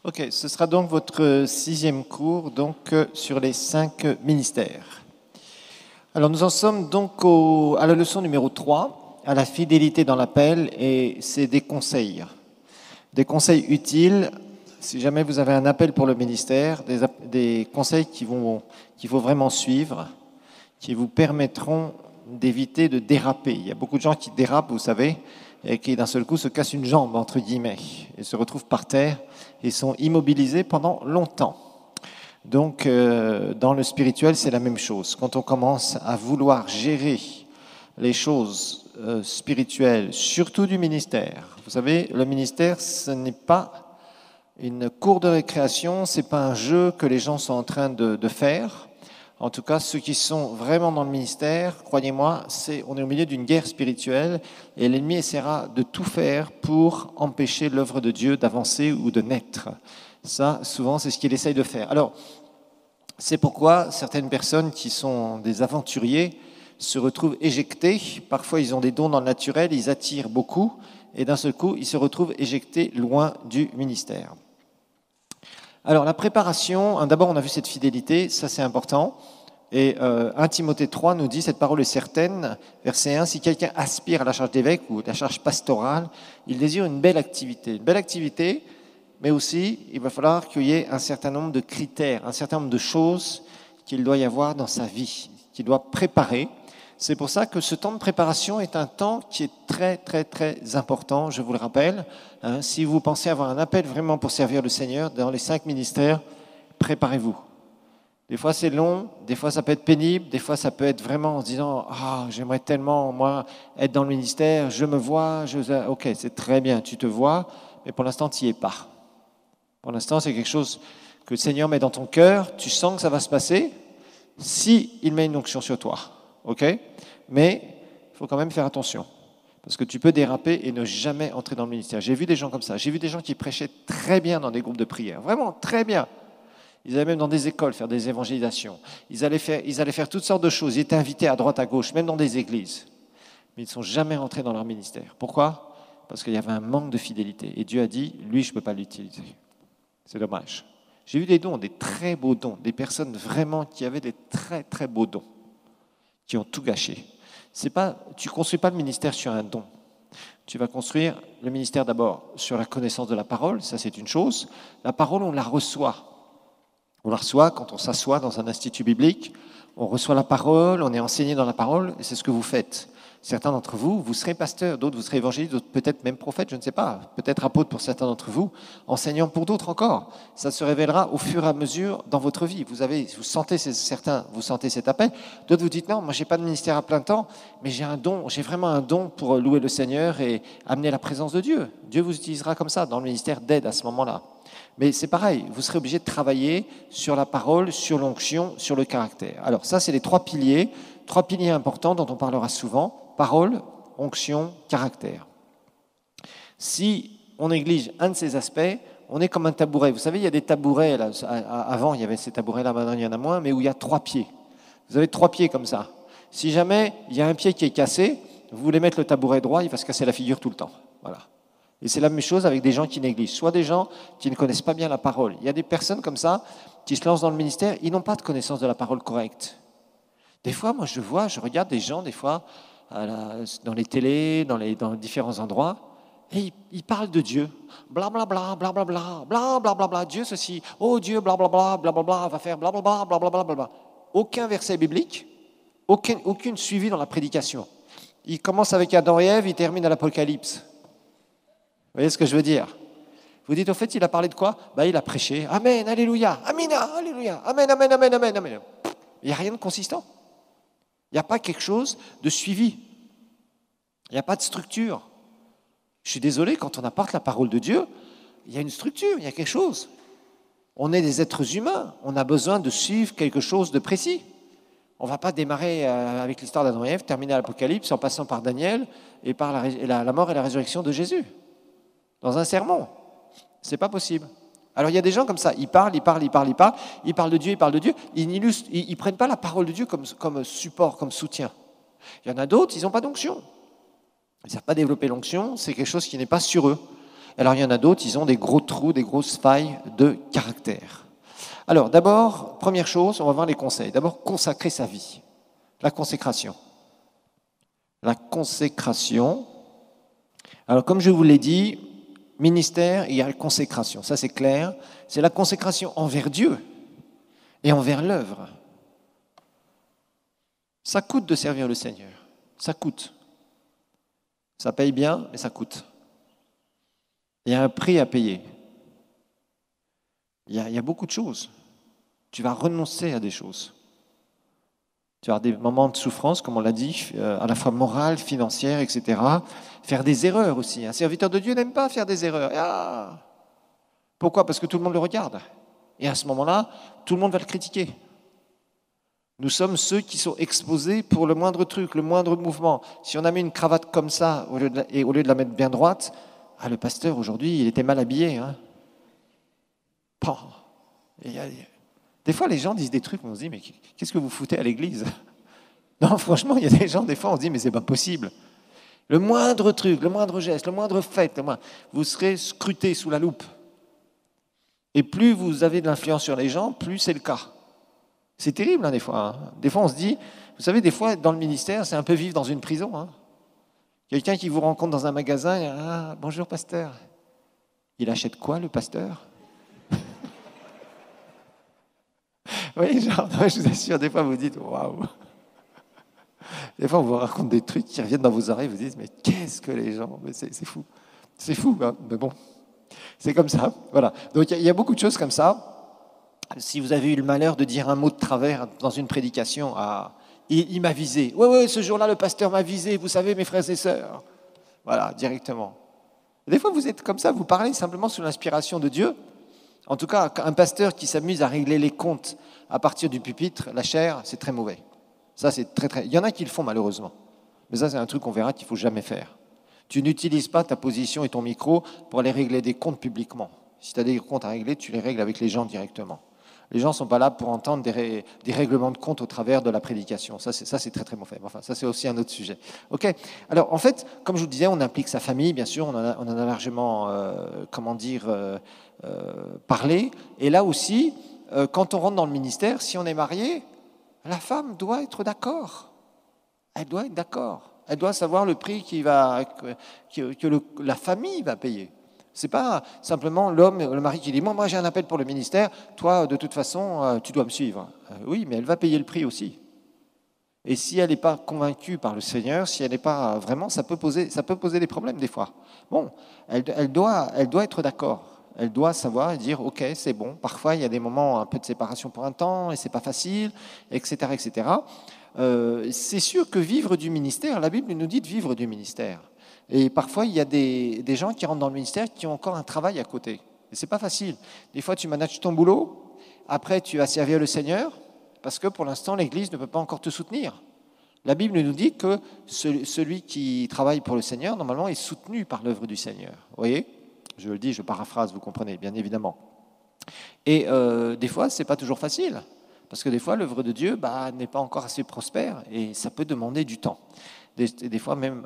Ok, ce sera donc votre sixième cours sur les 5 ministères. Alors nous en sommes donc à la leçon numéro 3, à la fidélité dans l'appel, et c'est des conseils utiles. Si jamais vous avez un appel pour le ministère, des conseils qu'il faut vraiment suivre, qui vous permettront d'éviter de déraper. Il y a beaucoup de gens qui dérapent, vous savez, et qui d'un seul coup se cassent une jambe, entre guillemets, et se retrouvent par terre et sont immobilisés pendant longtemps. Donc, dans le spirituel, c'est la même chose. Quand on commence à vouloir gérer les choses spirituelles, surtout du ministère, vous savez, le ministère, ce n'est pas une cour de récréation, ce n'est pas un jeu que les gens sont en train de faire. En tout cas, ceux qui sont vraiment dans le ministère, croyez-moi, on est au milieu d'une guerre spirituelle et l'ennemi essaiera de tout faire pour empêcher l'œuvre de Dieu d'avancer ou de naître. Ça, souvent, c'est ce qu'il essaye de faire. Alors, c'est pourquoi certaines personnes qui sont des aventuriers se retrouvent éjectés. Parfois, ils ont des dons dans le naturel, ils attirent beaucoup et d'un seul coup, ils se retrouvent éjectés loin du ministère. Alors, la préparation, d'abord, on a vu cette fidélité, ça c'est important. Et 1 Timothée 3 nous dit, cette parole est certaine, verset 1, si quelqu'un aspire à la charge d'évêque ou à la charge pastorale, il désire une belle activité. Une belle activité, mais aussi, il va falloir qu'il y ait un certain nombre de critères, un certain nombre de choses qu'il doit y avoir dans sa vie, qu'il doit préparer. C'est pour ça que ce temps de préparation est un temps qui est très, très, très important, je vous le rappelle. Si vous pensez avoir un appel vraiment pour servir le Seigneur dans les 5 ministères, préparez-vous. Des fois, c'est long, des fois, ça peut être pénible, des fois, ça peut être vraiment en se disant « Ah, j'aimerais tellement, moi, être dans le ministère, je me vois, ok, c'est très bien, tu te vois, mais pour l'instant, tu n'y es pas. Pour l'instant, c'est quelque chose que le Seigneur met dans ton cœur, tu sens que ça va se passer, si il met une onction sur toi, ok? Mais il faut quand même faire attention, parce que tu peux déraper et ne jamais entrer dans le ministère. J'ai vu des gens comme ça, j'ai vu des gens qui prêchaient très bien dans des groupes de prière, vraiment très bien. Ils allaient même dans des écoles faire des évangélisations. Ils allaient faire toutes sortes de choses. Ils étaient invités à droite, à gauche, même dans des églises. Mais ils ne sont jamais rentrés dans leur ministère. Pourquoi ? Parce qu'il y avait un manque de fidélité. Et Dieu a dit, lui, je ne peux pas l'utiliser. C'est dommage. J'ai vu des dons, des très beaux dons, des personnes vraiment qui avaient des très, très beaux dons, qui ont tout gâché. Tu ne construis pas le ministère sur un don. Tu vas construire le ministère d'abord sur la connaissance de la parole, ça c'est une chose. La parole, on la reçoit. On la reçoit quand on s'assoit dans un institut biblique, on reçoit la parole, on est enseigné dans la parole, et c'est ce que vous faites. Certains d'entre vous, vous serez pasteurs, d'autres vous serez évangélistes, d'autres peut-être même prophètes, je ne sais pas, peut-être apôtres pour certains d'entre vous, enseignants pour d'autres encore. Ça se révélera au fur et à mesure dans votre vie. Certains, vous sentez cet appel, d'autres vous dites non, moi j'ai pas de ministère à plein temps, mais j'ai un don, j'ai vraiment un don pour louer le Seigneur et amener la présence de Dieu. Dieu vous utilisera comme ça dans le ministère d'aide à ce moment-là. Mais c'est pareil, vous serez obligé de travailler sur la parole, sur l'onction, sur le caractère. Alors ça, c'est les 3 piliers importants dont on parlera souvent. Parole, onction, caractère. Si on néglige un de ces aspects, on est comme un tabouret. Vous savez, il y a des tabourets, là, avant il y avait ces tabourets-là, maintenant il y en a moins, mais où il y a 3 pieds. Vous avez 3 pieds comme ça. Si jamais il y a un pied qui est cassé, vous voulez mettre le tabouret droit, il va se casser la figure tout le temps. Voilà. Et c'est la même chose avec des gens qui négligent, soit des gens qui ne connaissent pas bien la parole. Il y a des personnes comme ça qui se lancent dans le ministère, ils n'ont pas de connaissance de la parole correcte. Des fois, moi je regarde des gens, des fois, dans les télés, dans différents endroits, et ils parlent de Dieu. Blablabla, blablabla, blablabla, Dieu ceci, oh Dieu, blablabla, blablabla, va faire blablabla, blablabla, blablabla. Aucun verset biblique, aucune suivi dans la prédication. Il commence avec Adam et Ève, il termine à l'Apocalypse. Vous voyez ce que je veux dire? Vous dites, au fait, il a parlé de quoi? Il a prêché. Amen, alléluia, amina, alléluia, amen, amen, amen, amen, amen. Il n'y a rien de consistant. Il n'y a pas quelque chose de suivi. Il n'y a pas de structure. Je suis désolé, quand on apporte la parole de Dieu, il y a une structure, il y a quelque chose. On est des êtres humains, on a besoin de suivre quelque chose de précis. On ne va pas démarrer avec l'histoire d'Adam et Ève, terminer à l'Apocalypse en passant par Daniel et par la mort et la résurrection de Jésus. Dans un sermon. C'est pas possible. Alors il y a des gens comme ça, ils parlent de Dieu, ils ne prennent pas la parole de Dieu comme support, comme soutien. Il y en a d'autres, ils n'ont pas d'onction. Ils ne savent pas développer l'onction, c'est quelque chose qui n'est pas sur eux. Alors il y en a d'autres, ils ont des gros trous, des grosses failles de caractère. Alors d'abord, première chose, on va voir les conseils. D'abord, consacrer sa vie. La consécration. La consécration. Alors comme je vous l'ai dit, ministère, il y a la consécration, ça c'est clair. C'est la consécration envers Dieu et envers l'œuvre. Ça coûte de servir le Seigneur. Ça coûte. Ça paye bien, mais ça coûte. Il y a un prix à payer. Il y a beaucoup de choses. Tu vas renoncer à des choses. Tu vas avoir des moments de souffrance, comme on l'a dit, à la fois morale, financière, etc. Faire des erreurs aussi. Un serviteur de Dieu n'aime pas faire des erreurs. Ah. Pourquoi? Parce que tout le monde le regarde. Et à ce moment-là, tout le monde va le critiquer. Nous sommes ceux qui sont exposés pour le moindre truc, le moindre mouvement. Si on a mis une cravate comme ça, au lieu de la mettre bien droite, le pasteur aujourd'hui, il était mal habillé. Hein. Des fois, les gens disent des trucs, on se dit, mais qu'est-ce que vous foutez à l'église? Non, franchement, il y a des gens, des fois, on se dit, mais c'est pas possible. Le moindre truc, le moindre geste, le moindre fait, vous serez scruté sous la loupe. Et plus vous avez de l'influence sur les gens, plus c'est le cas. C'est terrible, des fois. Hein. Des fois, on se dit, vous savez, des fois, dans le ministère, c'est un peu vivre dans une prison. Hein. Quelqu'un qui vous rencontre dans un magasin, bonjour, pasteur. Il achète quoi, le pasteur? Oui, genre, je vous assure, des fois, vous dites, waouh. Des fois, on vous raconte des trucs qui reviennent dans vos oreilles, vous dites, mais qu'est-ce que les gens, mais c'est fou. C'est fou, hein, mais bon, c'est comme ça. Voilà. Donc, il y a beaucoup de choses comme ça. Si vous avez eu le malheur de dire un mot de travers dans une prédication, il m'a visé. Oui, ce jour-là, le pasteur m'a visé, vous savez, mes frères et sœurs. Voilà, directement. Des fois, vous êtes comme ça, vous parlez simplement sous l'inspiration de Dieu. En tout cas, un pasteur qui s'amuse à régler les comptes à partir du pupitre, la chair, c'est très mauvais. Ça, c'est très, très... Il y en a qui le font, malheureusement. Mais ça, c'est un truc qu'on verra qu'il ne faut jamais faire. Tu n'utilises pas ta position et ton micro pour aller régler des comptes publiquement. Si tu as des comptes à régler, tu les règles avec les gens directement. Les gens ne sont pas là pour entendre des règlements de compte au travers de la prédication. Ça, c'est très, très mauvais. Enfin, ça, c'est aussi un autre sujet. OK. Alors, en fait, comme je vous disais, on implique sa famille, bien sûr. On en a largement, parlé. Et là aussi, quand on rentre dans le ministère, si on est marié, la femme doit être d'accord. Elle doit être d'accord. Elle doit savoir le prix que la famille va payer. Ce n'est pas simplement l'homme, le mari qui dit « Moi, j'ai un appel pour le ministère, toi, de toute façon, tu dois me suivre. » Oui, mais elle va payer le prix aussi. Et si elle n'est pas convaincue par le Seigneur, si elle n'est pas vraiment, ça peut poser des problèmes des fois. Bon, elle doit être d'accord. Elle doit savoir et dire « Ok, c'est bon. » Parfois, il y a des moments un peu de séparation pour un temps et c'est pas facile, etc., etc. C'est sûr que vivre du ministère, la Bible nous dit de vivre du ministère. Et parfois, il y a des gens qui rentrent dans le ministère qui ont encore un travail à côté. Et c'est pas facile. Des fois, tu manages ton boulot, après, tu vas servir le Seigneur, parce que pour l'instant, l'Église ne peut pas encore te soutenir. La Bible nous dit que celui qui travaille pour le Seigneur, normalement, est soutenu par l'œuvre du Seigneur. Vous voyez? Je le dis, je paraphrase, vous comprenez, bien évidemment. Et des fois, c'est pas toujours facile, parce que des fois, l'œuvre de Dieu n'est pas encore assez prospère, et ça peut demander du temps. Des fois, même...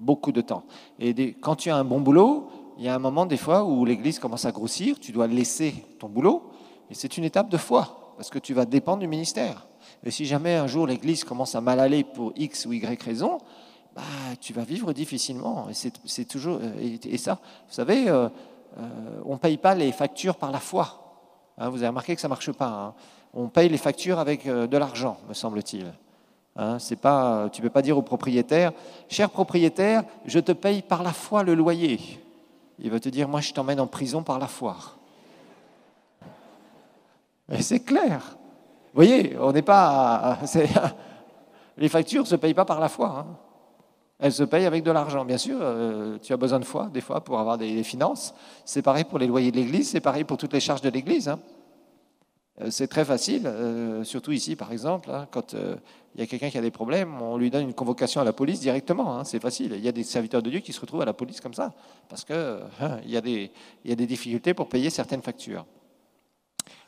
beaucoup de temps. Et quand tu as un bon boulot, il y a un moment des fois où l'Église commence à grossir, tu dois laisser ton boulot, et c'est une étape de foi, parce que tu vas dépendre du ministère. Et si jamais un jour l'Église commence à mal aller pour X ou Y raison, tu vas vivre difficilement. Et c'est toujours... Et ça, vous savez, on ne paye pas les factures par la foi. Hein, vous avez remarqué que ça ne marche pas. Hein. On paye les factures avec de l'argent, me semble-t-il. Hein, tu ne peux pas dire au propriétaire « Cher propriétaire, je te paye par la foi le loyer. » Il va te dire « Moi, je t'emmène en prison par la foi. » Et c'est clair. Vous voyez, on n'est pas... Les factures ne se payent pas par la foi. Hein. Elles se payent avec de l'argent. Bien sûr, tu as besoin de foi, des fois, pour avoir des finances. C'est pareil pour les loyers de l'Église, c'est pareil pour toutes les charges de l'Église. Hein. C'est très facile, surtout ici, par exemple, hein, quand il y a quelqu'un qui a des problèmes, on lui donne une convocation à la police directement. Hein, c'est facile. Il y a des serviteurs de Dieu qui se retrouvent à la police comme ça, parce qu'il y a des difficultés pour payer certaines factures.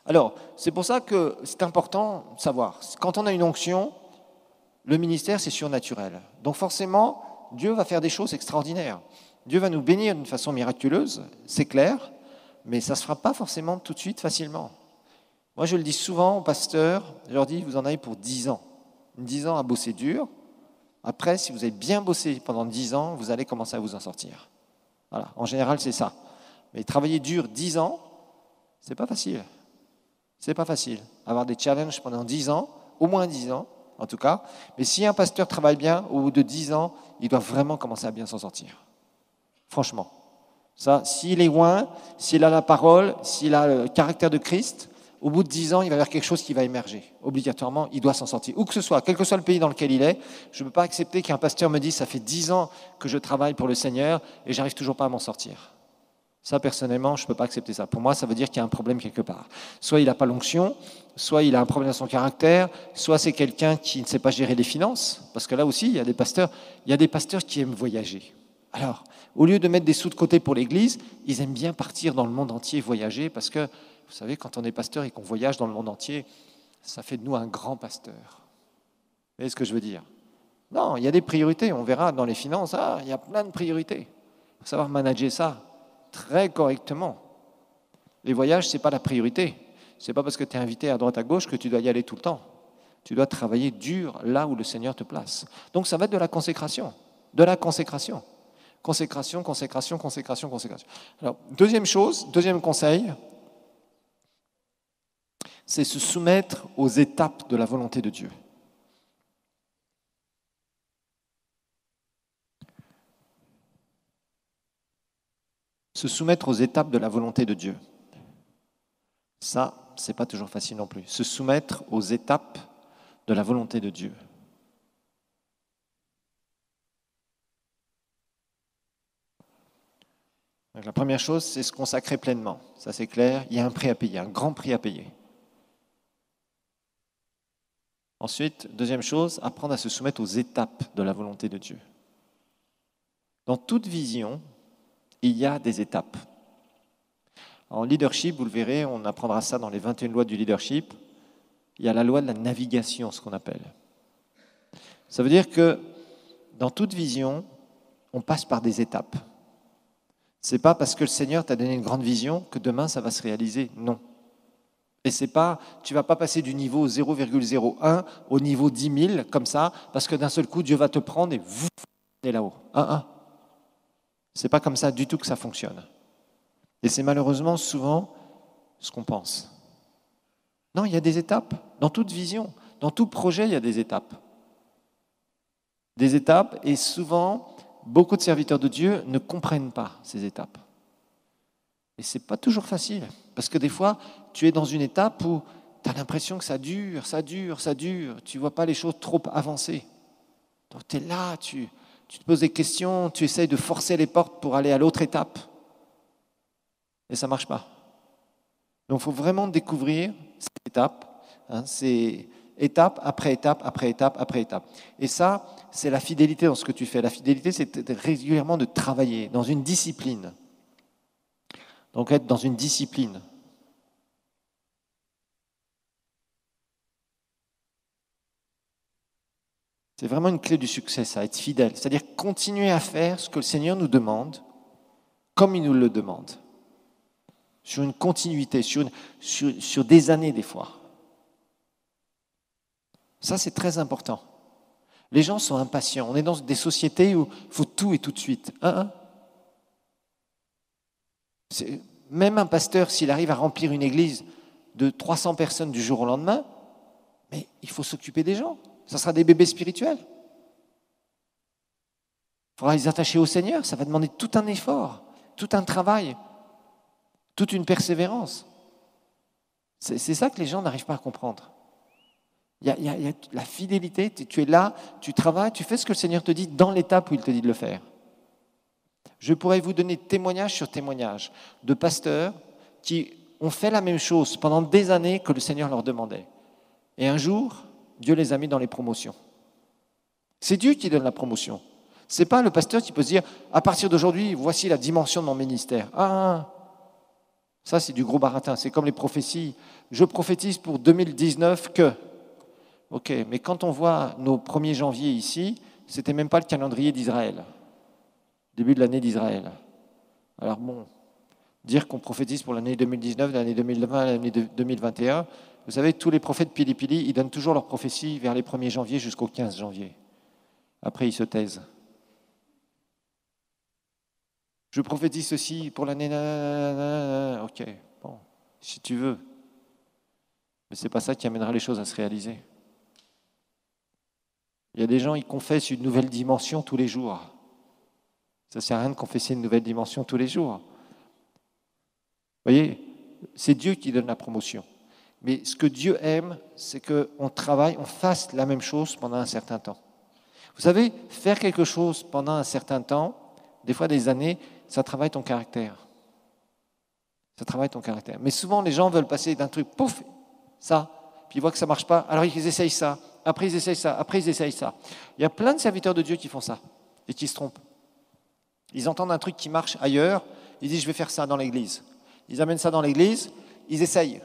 Alors, c'est pour ça que c'est important de savoir. Quand on a une onction, le ministère, c'est surnaturel. Donc forcément, Dieu va faire des choses extraordinaires. Dieu va nous bénir d'une façon miraculeuse, c'est clair, mais ça ne se fera pas forcément tout de suite facilement. Moi, je le dis souvent aux pasteurs, je leur dis, vous en avez pour 10 ans. 10 ans à bosser dur. Après, si vous avez bien bossé pendant 10 ans, vous allez commencer à vous en sortir. Voilà, en général, c'est ça. Mais travailler dur 10 ans, c'est pas facile. C'est pas facile. Avoir des challenges pendant 10 ans, au moins 10 ans, en tout cas. Mais si un pasteur travaille bien, au bout de 10 ans, il doit vraiment commencer à bien s'en sortir. Franchement. Ça, s'il est loin, s'il a la parole, s'il a le caractère de Christ, au bout de 10 ans, il va y avoir quelque chose qui va émerger. Obligatoirement, il doit s'en sortir. Où que ce soit, quel que soit le pays dans lequel il est, je ne peux pas accepter qu'un pasteur me dise « ça fait 10 ans que je travaille pour le Seigneur et j'arrive toujours pas à m'en sortir ». Ça, personnellement, je ne peux pas accepter ça. Pour moi, ça veut dire qu'il y a un problème quelque part. Soit il n'a pas l'onction, soit il a un problème dans son caractère, soit c'est quelqu'un qui ne sait pas gérer les finances. Parce que là aussi, il y a des pasteurs qui aiment voyager. Alors, au lieu de mettre des sous de côté pour l'Église, ils aiment bien partir dans le monde entier, voyager, parce que, vous savez, quand on est pasteur et qu'on voyage dans le monde entier, ça fait de nous un grand pasteur. Vous voyez ce que je veux dire? Non, il y a des priorités. On verra dans les finances, il y a plein de priorités. Il faut savoir manager ça très correctement. Les voyages, ce n'est pas la priorité. Ce n'est pas parce que tu es invité à droite à gauche que tu dois y aller tout le temps. Tu dois travailler dur là où le Seigneur te place. Donc ça va être de la consécration. De la consécration. Consécration, consécration, consécration, consécration. Alors, deuxième chose, deuxième conseil, c'est se soumettre aux étapes de la volonté de Dieu. Se soumettre aux étapes de la volonté de Dieu. Ça, ce n'est pas toujours facile non plus. Se soumettre aux étapes de la volonté de Dieu. Donc, la première chose, c'est se consacrer pleinement. Ça, c'est clair. Il y a un prix à payer, un grand prix à payer. Ensuite, deuxième chose, apprendre à se soumettre aux étapes de la volonté de Dieu. Dans toute vision, il y a des étapes. En leadership, vous le verrez, on apprendra ça dans les 21 lois du leadership. Il y a la loi de la navigation, ce qu'on appelle. Ça veut dire que dans toute vision, on passe par des étapes. Ce n'est pas parce que le Seigneur t'a donné une grande vision que demain ça va se réaliser. Non. Et c'est pas, tu ne vas pas passer du niveau 0,01 au niveau 10 000 comme ça, parce que d'un seul coup, Dieu va te prendre et vous allez là-haut. Ce n'est pas comme ça du tout que ça fonctionne. Et c'est malheureusement souvent ce qu'on pense. Non, il y a des étapes. Dans toute vision, dans tout projet, il y a des étapes. Des étapes, et souvent, beaucoup de serviteurs de Dieu ne comprennent pas ces étapes. Et ce n'est pas toujours facile, parce que des fois, tu es dans une étape où tu as l'impression que ça dure, tu ne vois pas les choses trop avancées. Donc tu es là, tu te poses des questions, tu essayes de forcer les portes pour aller à l'autre étape. Et ça ne marche pas. Donc il faut vraiment découvrir cette étape, c'est étape après étape, après étape, après étape. Et ça, c'est la fidélité dans ce que tu fais. La fidélité, c'est régulièrement de travailler dans une discipline. Donc être dans une discipline. C'est vraiment une clé du succès, ça, être fidèle. C'est-à-dire continuer à faire ce que le Seigneur nous demande, comme il nous le demande. Sur une continuité, sur des années des fois. Ça, c'est très important. Les gens sont impatients. On est dans des sociétés où il faut tout et tout de suite. Même un pasteur, s'il arrive à remplir une église de 300 personnes du jour au lendemain, mais il faut s'occuper des gens. Ça sera des bébés spirituels. Il faudra les attacher au Seigneur. Ça va demander tout un effort, tout un travail, toute une persévérance. C'est ça que les gens n'arrivent pas à comprendre. Il y a la fidélité, tu es là, tu travailles, tu fais ce que le Seigneur te dit dans l'étape où il te dit de le faire. Je pourrais vous donner témoignage sur témoignage de pasteurs qui ont fait la même chose pendant des années que le Seigneur leur demandait. Et un jour, Dieu les a mis dans les promotions. C'est Dieu qui donne la promotion. Ce n'est pas le pasteur qui peut se dire « à partir d'aujourd'hui, voici la dimension de mon ministère ». Ça, c'est du gros baratin. C'est comme les prophéties. Je prophétise pour 2019 que... Ok, mais quand on voit nos 1er janvier ici, ce n'était même pas le calendrier d'Israël. début de l'année d'Israël. Alors bon, dire qu'on prophétise pour l'année 2019, l'année 2020, l'année 2021, vous savez, tous les prophètes pili-pili, ils donnent toujours leur prophétie vers les 1er janvier jusqu'au 15 janvier. Après, ils se taisent. Je prophétise ceci pour l'année... Ok, bon, si tu veux. Mais ce n'est pas ça qui amènera les choses à se réaliser. Il y a des gens, ils confessent une nouvelle dimension tous les jours. Ça ne sert à rien de confesser une nouvelle dimension tous les jours. Vous voyez, c'est Dieu qui donne la promotion. Mais ce que Dieu aime, c'est qu'on travaille, on fasse la même chose pendant un certain temps. Vous savez, faire quelque chose pendant un certain temps, des fois des années, ça travaille ton caractère. Ça travaille ton caractère. Mais souvent, les gens veulent passer d'un truc, pouf, ça, puis ils voient que ça ne marche pas, alors ils essayent ça, après ils essayent ça, après ils essayent ça. Il y a plein de serviteurs de Dieu qui font ça et qui se trompent. Ils entendent un truc qui marche ailleurs, ils disent je vais faire ça dans l'église. Ils amènent ça dans l'église, ils essayent.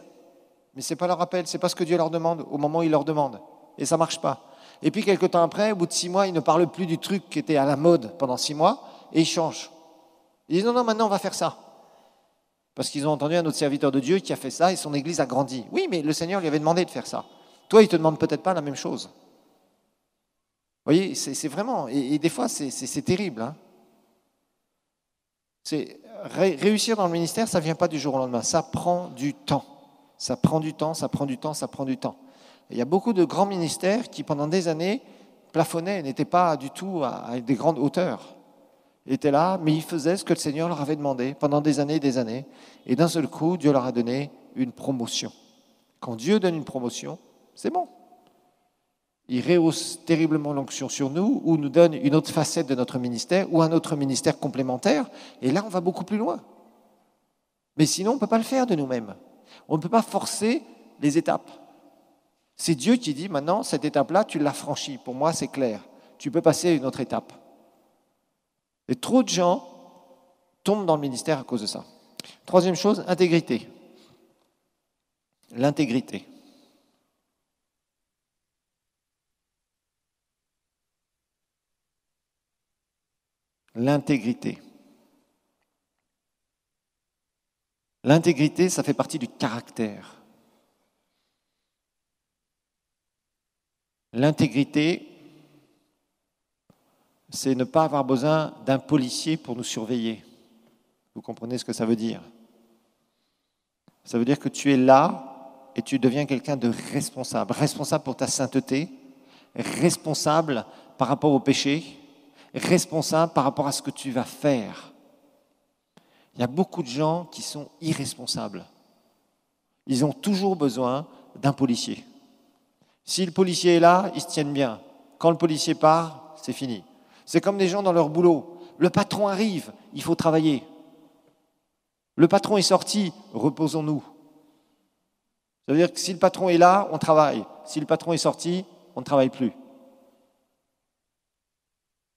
Mais ce n'est pas leur appel, ce n'est pas ce que Dieu leur demande au moment où il leur demande. Et ça ne marche pas. Et puis quelques temps après, au bout de 6 mois, ils ne parlent plus du truc qui était à la mode pendant 6 mois et ils changent. Ils disent non, maintenant on va faire ça. Parce qu'ils ont entendu un autre serviteur de Dieu qui a fait ça et son église a grandi. Oui, mais le Seigneur lui avait demandé de faire ça. Toi, il ne te demande peut-être pas la même chose. Vous voyez, c'est vraiment... Et des fois, c'est terrible. Hein. Réussir dans le ministère, ça ne vient pas du jour au lendemain. Ça prend du temps. Ça prend du temps, ça prend du temps, ça prend du temps. Et il y a beaucoup de grands ministères qui, pendant des années, plafonnaient, n'étaient pas du tout à des grandes hauteurs. Ils étaient là, mais ils faisaient ce que le Seigneur leur avait demandé pendant des années et des années. Et d'un seul coup, Dieu leur a donné une promotion. Quand Dieu donne une promotion, c'est bon. Il rehausse terriblement l'onction sur nous ou nous donne une autre facette de notre ministère ou un autre ministère complémentaire. Et là, on va beaucoup plus loin. Mais sinon, on ne peut pas le faire de nous-mêmes. On ne peut pas forcer les étapes. C'est Dieu qui dit, maintenant, cette étape-là, tu l'as franchie. Pour moi, c'est clair. Tu peux passer à une autre étape. Et trop de gens tombent dans le ministère à cause de ça. Troisième chose, intégrité. L'intégrité. L'intégrité. L'intégrité, ça fait partie du caractère. L'intégrité, c'est ne pas avoir besoin d'un policier pour nous surveiller. Vous comprenez ce que ça veut dire? Ça veut dire que tu es là et tu deviens quelqu'un de responsable. Responsable pour ta sainteté, responsable par rapport au péché, responsable par rapport à ce que tu vas faire. Il y a beaucoup de gens qui sont irresponsables. Ils ont toujours besoin d'un policier. Si le policier est là, ils se tiennent bien. Quand le policier part, c'est fini. C'est comme des gens dans leur boulot. Le patron arrive, il faut travailler. Le patron est sorti, reposons-nous. Ça veut dire que si le patron est là, on travaille. Si le patron est sorti, on ne travaille plus. Vous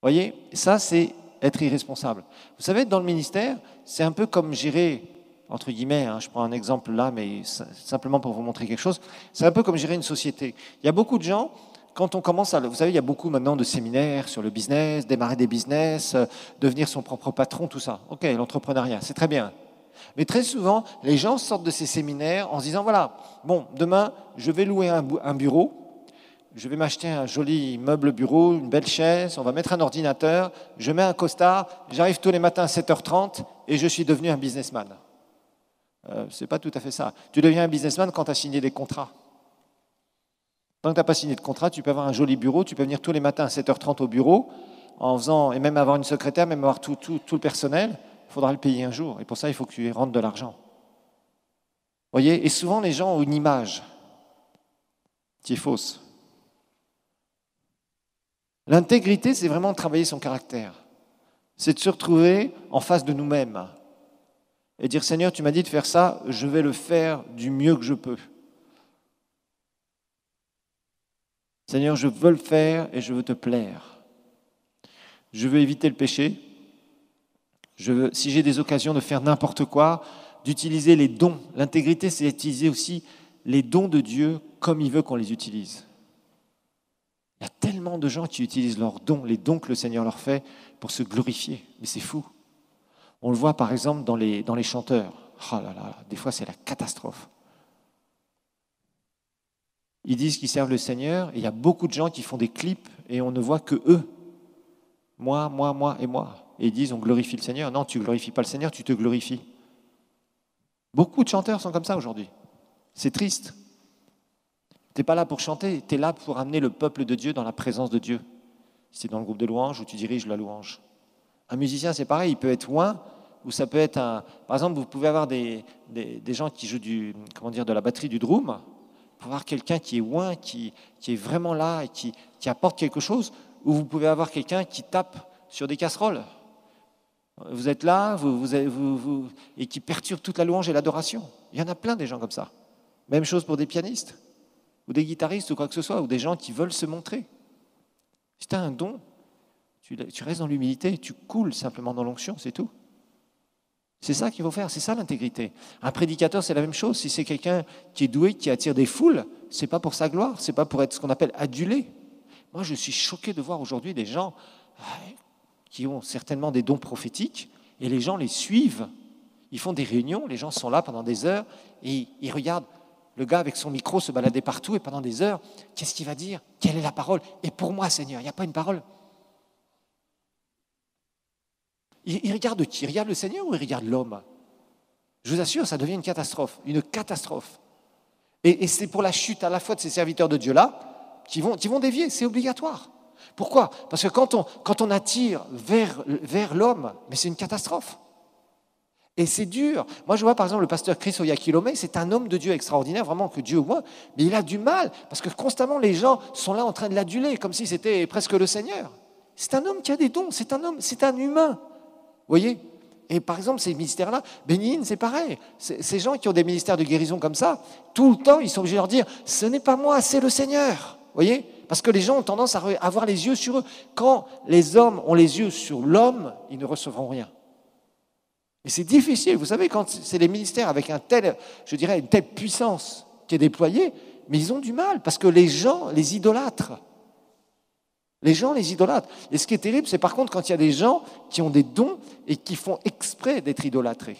voyez, ça c'est être irresponsable. Vous savez, dans le ministère, c'est un peu comme gérer, entre guillemets, je prends un exemple là, mais simplement pour vous montrer quelque chose, c'est un peu comme gérer une société. Il y a beaucoup de gens, quand on commence à... Vous savez, il y a beaucoup maintenant de séminaires sur le business, démarrer des business, devenir son propre patron, tout ça. Ok, l'entrepreneuriat, c'est très bien. Mais très souvent, les gens sortent de ces séminaires en se disant, voilà, bon, demain, je vais louer un bureau, je vais m'acheter un joli meuble bureau, une belle chaise, on va mettre un ordinateur, je mets un costard, j'arrive tous les matins à 7h30 et je suis devenu un businessman. C'est pas tout à fait ça. Tu deviens un businessman quand tu as signé des contrats. Tant que tu n'as pas signé de contrat, tu peux avoir un joli bureau, tu peux venir tous les matins à 7h30 au bureau, en faisant, et même avoir une secrétaire, même avoir tout le personnel, il faudra le payer un jour. Et pour ça, il faut que tu rentres de l'argent. Vous voyez, et souvent les gens ont une image qui est fausse. L'intégrité, c'est vraiment travailler son caractère. C'est de se retrouver en face de nous-mêmes et dire, Seigneur, tu m'as dit de faire ça, je vais le faire du mieux que je peux. Seigneur, je veux le faire et je veux te plaire. Je veux éviter le péché. Si j'ai des occasions de faire n'importe quoi, d'utiliser les dons. L'intégrité, c'est utiliser aussi les dons de Dieu comme il veut qu'on les utilise. Il y a tellement tellement de gens qui utilisent leurs dons, les dons que le Seigneur leur fait, pour se glorifier. Mais c'est fou. On le voit par exemple dans les chanteurs. Oh là là, des fois c'est la catastrophe. Ils disent qu'ils servent le Seigneur, et il y a beaucoup de gens qui font des clips, et on ne voit que eux. Moi, moi, moi et moi. Et ils disent, on glorifie le Seigneur. Non, tu ne glorifies pas le Seigneur, tu te glorifies. Beaucoup de chanteurs sont comme ça aujourd'hui. C'est triste. Tu n'es pas là pour chanter, tu es là pour amener le peuple de Dieu dans la présence de Dieu. Si tu es dans le groupe de louange ou tu diriges la louange. Un musicien, c'est pareil, il peut être loin, ou ça peut être un... Par exemple, vous pouvez avoir des gens qui jouent de la batterie, du drum. Vous pouvez avoir quelqu'un qui est loin, qui est vraiment là et qui apporte quelque chose, ou vous pouvez avoir quelqu'un qui tape sur des casseroles. Vous êtes là, et qui perturbe toute la louange et l'adoration. Il y en a plein des gens comme ça. Même chose pour des pianistes, ou des guitaristes, ou quoi que ce soit, ou des gens qui veulent se montrer. Si tu as un don, tu restes dans l'humilité, tu coules simplement dans l'onction, c'est tout. C'est ça qu'il faut faire, c'est ça l'intégrité. Un prédicateur, c'est la même chose. Si c'est quelqu'un qui est doué, qui attire des foules, c'est pas pour sa gloire, c'est pas pour être ce qu'on appelle adulé. Moi, je suis choqué de voir aujourd'hui des gens qui ont certainement des dons prophétiques, et les gens les suivent. Ils font des réunions, les gens sont là pendant des heures, et ils regardent le gars avec son micro se balader partout, et pendant des heures, qu'est-ce qu'il va dire? Quelle est la parole? Et pour moi, Seigneur, il n'y a pas une parole. Il regarde qui? Il regarde le Seigneur ou il regarde l'homme? Je vous assure, ça devient une catastrophe. Une catastrophe. Et c'est pour la chute à la fois de ces serviteurs de Dieu-là qui vont dévier, c'est obligatoire. Pourquoi? Parce que quand on attire vers l'homme, mais c'est une catastrophe. Et c'est dur. Moi, je vois par exemple le pasteur Chris Oyakilome, c'est un homme de Dieu extraordinaire, vraiment que Dieu voit, mais il a du mal, parce que constamment les gens sont là en train de l'aduler, comme si c'était presque le Seigneur. C'est un homme qui a des dons, c'est un humain. Vous voyez? Et par exemple, ces ministères-là, Bénin, c'est pareil. Ces gens qui ont des ministères de guérison comme ça, tout le temps, ils sont obligés de leur dire « ce n'est pas moi, c'est le Seigneur ». Vous voyez? Parce que les gens ont tendance à avoir les yeux sur eux. Quand les hommes ont les yeux sur l'homme, ils ne recevront rien. Et c'est difficile. Vous savez, quand c'est les ministères avec une telle puissance qui est déployée, mais ils ont du mal parce que les gens les idolâtrent. Les gens les idolâtrent. Et ce qui est terrible, c'est par contre quand il y a des gens qui ont des dons et qui font exprès d'être idolâtrés.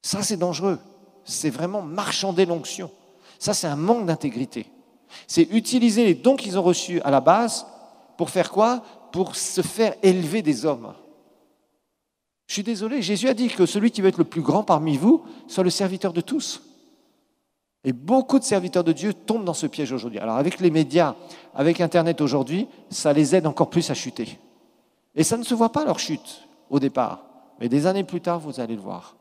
Ça, c'est dangereux. C'est vraiment marchander l'onction. Ça, c'est un manque d'intégrité. C'est utiliser les dons qu'ils ont reçus à la base pour faire quoi? Pour se faire élever des hommes. Je suis désolé, Jésus a dit que celui qui veut être le plus grand parmi vous soit le serviteur de tous. Et beaucoup de serviteurs de Dieu tombent dans ce piège aujourd'hui. Alors avec les médias, avec Internet aujourd'hui, ça les aide encore plus à chuter. Et ça ne se voit pas leur chute au départ. Mais des années plus tard, vous allez le voir.